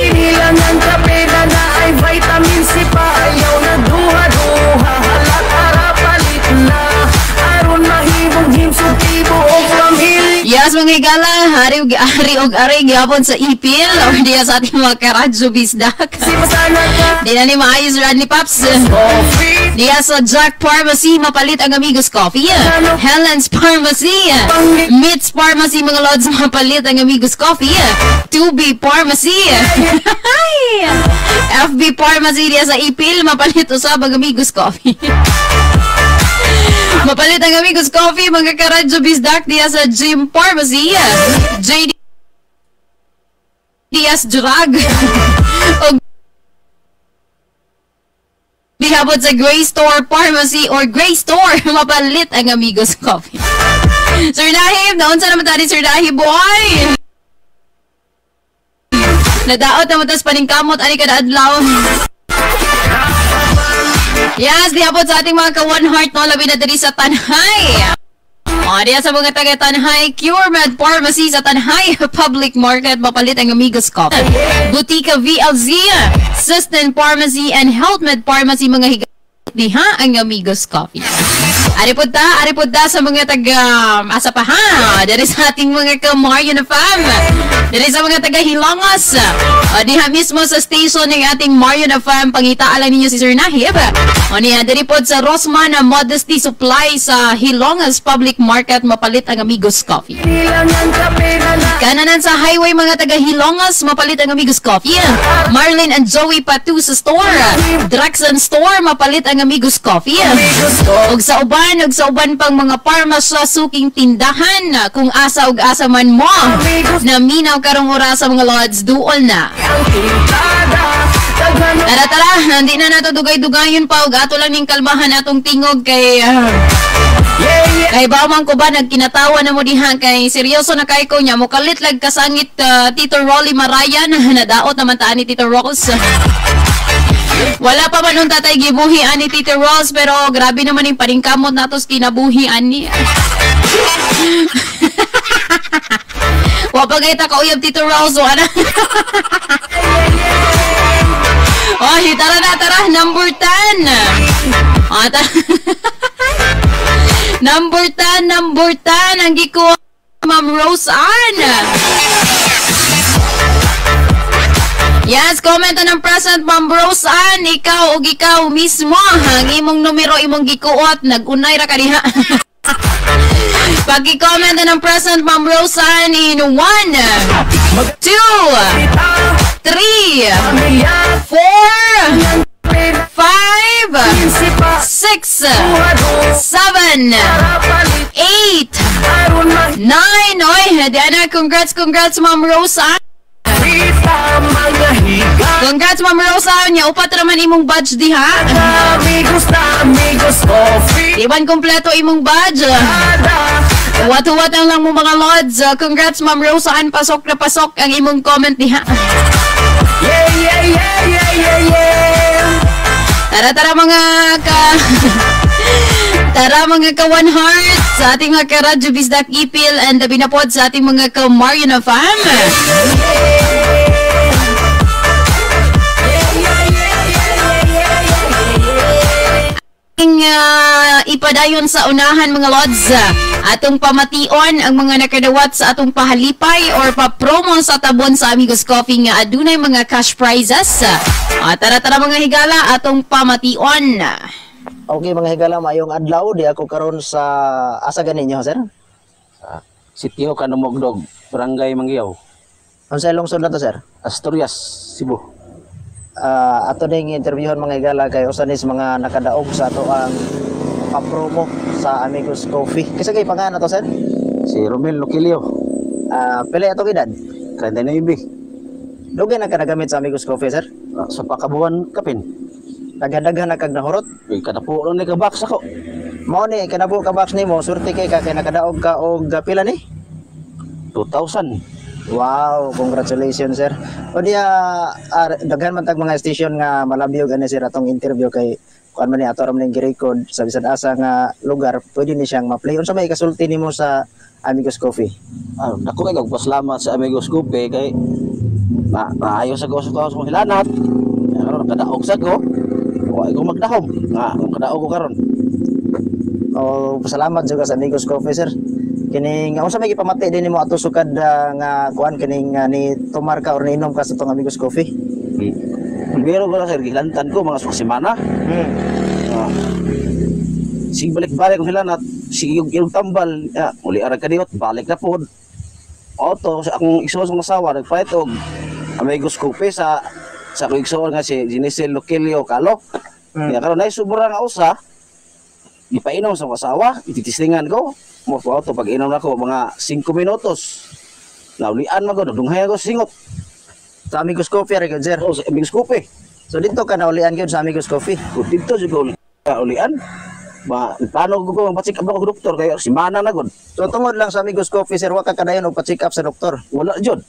Inilangan ka pera na ay vitamin C pa. Ayaw na duha-duha. Halakara palit na. Aron mahimong himsog tibo o from hill. Yes, mga mga higala, ari gyapon sa ipil or diya sa ating mga karadyo bisdak. Di na ni maayos Rodney Pops. Diya sa Jack Pharmacy, mapalit ang Amigos Coffee. Helen's Pharmacy, Mitz Pharmacy, mga lods, mapalit ang Amigos Coffee. 2B Pharmacy, FB Pharmacy diya sa ipil, mapalit usab ang Amigos Coffee. Mapalit ang Amigos Coffee, mga karadyo bisdak diya sa Gym Pharmacy, JD Diaz Drug, o dihabot sa Gray Store Pharmacy or Gray Store, mapalit ang Amigos Coffee. Sir Nahib, naon sa naman tani Sir Nahib, boy! Nadaot naman tas paningkamot, ani ka naadlaw. Yes, dihabot sa ating mga ka-one heart, no, labi na diri sa Tanhay. O, diya sa mga taga-Tanhay, CureMed Pharmacy sa Tanhay Public Market, mapalit ang Amigos Coffee. Butika VLZ, System Pharmacy and HealthMed Pharmacy, mga higa diha ang Amigos Coffee. Aripod ta sa mga taga asa pa ha, dari sa ating mga ka-Mario na fam, dari sa mga taga Hilongos, diha mismo sa station ng ating Mario na fam, pangitaan lang ninyo si Sir Nahib. O niya, dari pod sa Rosman Modesty Supply sa Hilongos Public Market, mapalit ang Amigos Coffee. Kananan sa highway mga taga Hilongos, mapalit ang Amigos Coffee. Marlene and Joey Patu sa store, Draxon Store, mapalit ang Amigos Coffee. Og sa uban pang mga parmasya suking tindahan, kung asa ug asa man mo na minaw karong oras sa mga lods, duol na. Tara, hindi na nato dugay-dugayon pa, ug ato lang ning kalmahan atong tingog kay bawang ko ba nagkinatawa na mo diha, kay seryoso na kay ko nya mo kalitlag kasangit Tito Rolly Marayan, nadaot naman taan ni Tito Rolls. Wala pa man nung tatay gibuhian ni Tito Rolls, pero grabe naman yung paningkamot natos kinabuhian ni. Wapagay ta kauyab Tito Rolls, wala. Oh, tara, number 10. Number 10, ang giko Ma'am Rose Ann. Yes, comment ng present Ma'am Rose Ann, ikaw mismo, ang imong numero imong gikuot, nagunay ra ka diha. Pag-comment ng present Ma'am Rose Ann in 1, 2, 3, 4, 5, 6, 7, 8, 9, oy, Diana, congrats Ma'am Rose Ann. Congrats Ma'am Rosa, nya upat raman imong badge diha. Iban kompleto imong badge. Wat-wat lang mo mga lods. Congrats Ma'am Rosa, pasok na pasok ang imong comment diha. Tara mga Tara mga ka-one heart sa ating mga ka-Radyo Bisdak Ipil and binapod sa ating mga ka-Mario na fam. Ipadayon sa unahan mga lods, atong pamation ang mga nakadawat sa atong pahalipay or pa-promo sa tabon sa Amigos Coffee nga adunay mga cash prizes. Tara mga higala, atong pamation. Okay mga higala, mayong adlaw di ako karon sa asa ganinyo sir? Sitio Kanumogdog, Barangay Manggiaw. Ano sa lungsod na to sir? Asturias, Cebu. Ato ding interviewon mga higala kay usanis mga nakadaog sa ato ang pa-promo sa Amigos Coffee. Kasi kay pangalan na to sir? Si Romel Loquilio. Pili ato edad? 39. Dugay na ka nagamit sa Amigos Coffee sir? Sa pakabuan kapin. Naghandaghan na kag nahurot? Kadapo ron ni ka box ako. Mao ni kadapo ka box nimo, surti kay ka kay nakadaog ka og pila ni? 2,000. Wow, congratulations sir. O diya daghan man tag mga station nga malabiyog ani sir atong interview kay kuan man ni ato ram ning gi-record sa bisan asa nga lugar, pwede ni siyang ma-play. Unsa may kasulti nimo sa Amigos Coffee? Dako kay nagpasalamat sa Amigos Coffee kay maayos sa sa kong hilanat. Nakadaog sa ko. Wa ko magdahom nga kadaog ko karon. Pasalamat juga sa Amigos Coffee sir. Kining unsa may gipamati din nimo ato sukad nga kuan kining ni tumar ka or niinom ka sa tong Amigos Coffee? Pero ko sir gilantan ko mga semana. Sige balik-balik kung hilanat, sige yung tambal, uli arag ka diot, balik na po. Oto, sa akong igsoon sa asawa, nagpahit og Amigos Coffee sa akong igsoon nga si Ginisel Loquilio Kalo. Kaya karon ay sobra nga usa, ipainom sa asawa, ititislingan ko, mo po auto pag inom na ko mga 5 minutos. Naulian mo ko, dunghay ako singot. Sa Amigos Coffee ra gyud sir. Sa Amigos Coffee. So dito ka naulian gyud sa Amigos Coffee. Dito jud ko ulian. Paano ko mag-check up ako doktor kaya simana na gud. So tungod lang sa Amigos Coffee sir, wa ka kadayon og pa-check up sa doktor. Wala jud.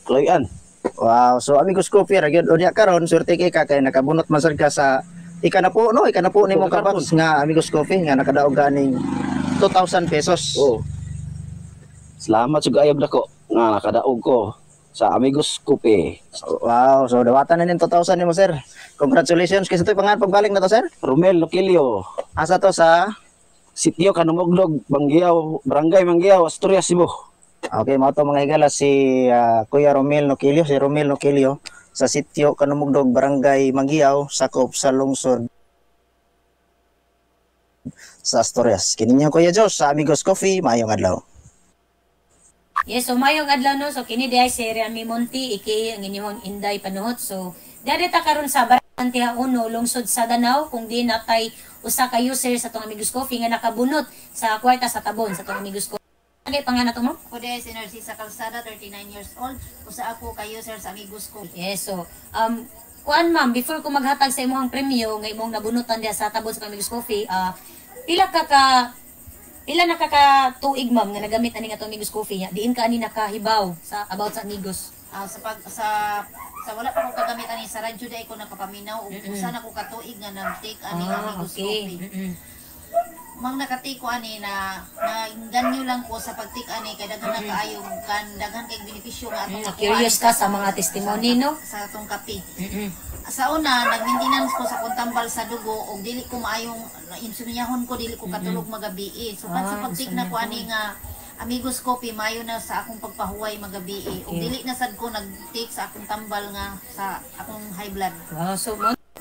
Kalayan. Wow, so Amigos Coffee ra gyud unya karon swerte kay ka nakabunot man sad ka sa ika na po nimo ka box nga Amigos Coffee nga nakadaog ganing 2,000 pesos. Oh. Salamat sa gayog nako nga nakadaog ko sa Amigos Coffee. Wow, so dawatan na nin 2,000 nimo sir. Congratulations kasi ito'y pangalan pagbalik na to sir. Romel Loquilio. Asa to sa Sitio Kanumogdog, Manggiaw, Barangay Manggiaw, Asturias, Cebu. Okay, mao to mga higala si Kuya Romel Loquilio, si Romel Loquilio sa Sitio Kanumogdog, Barangay Manggiaw, sakop sa lungsod sa Asturias. Kini niya Kuya Jos sa Amigos Coffee, maayong adlaw. Yes, so mayong adlaw no, so kini diay si Rami Monti, iki ang inyong Inday Panuhot. So dadeta karon sa Barangay Uno, lungsod sa Danau, kung di natay usa ka user sa tong Amigos Coffee nga nakabunot sa kwarta sa tabon sa tong Amigos Coffee. Ano pangalan to mo? Ko diay si Narcisa Calzada, 39 years old. Usa ako ka user sa Amigos Coffee. Yes, so kuan ma'am, before ko maghatag sa imong premyo nga imong nabunutan diha sa tabon sa Amigos Coffee, pila nakakatuig ma'am nga nagamit ani nga tong Amigos Coffee nya? Diin ka ani nakahibaw sa about sa Amigos? Sa wala pa ko kagamit ani sa radyo day ko nakapaminaw ug usa na ko katuig nga nag-take ani Amigos Coffee. Mang nakatake ko ani na ganyo lang ko sa pag-take ani kay daghan na kaayo kan daghan kay benepisyo nga atong curious ka sa mga testimony no sa atong kape. Sa una nag-maintenance ko sa kuntambal sa dugo ug dili ko maayong insulyahon ko dili ko katulog magabi. So sa pag-take na ko ani nga Amigos Coffee mayo na sa akong pagpahuway magabi ug dili na sad ko nag-take sa akong tambal nga sa akong high blood. So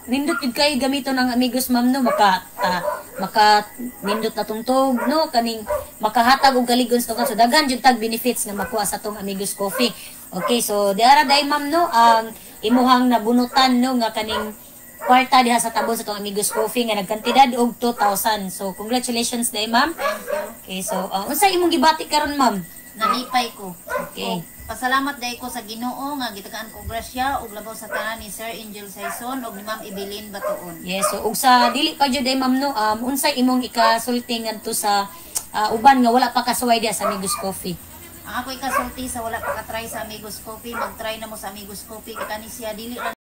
nindot jud kay gamito ng Amigos ma'am no maka nindot na tungtog no kaning makahatag og kaligon sa tong so daghan jud tag benefits nga makuha sa tong Amigos Coffee. Okay, so diara day ma'am no ang imuhang nabunutan no nga kaning kwarta diha sa tabon sa tong Amigos Coffee nga nagkantidad og 2,000. So congratulations day ma'am. Okay, so unsa imong gibati karon ma'am? Nalipay ko. Okay. Pasalamat day ko sa Ginoo nga gitagaan ko grasya ug labaw sa tanan ni Sir Angel Saison ug ni Ma'am Evelyn Batoon. Yes, so ug sa dili pa jud day ma'am no, unsay imong ikasulti ngadto sa uban nga wala pa kasuway diha sa Amigos Coffee? Ang ako ikasulti sa wala pa ka-try sa Amigos Coffee, mag-try na mo sa Amigos Coffee kay kani siya dili lang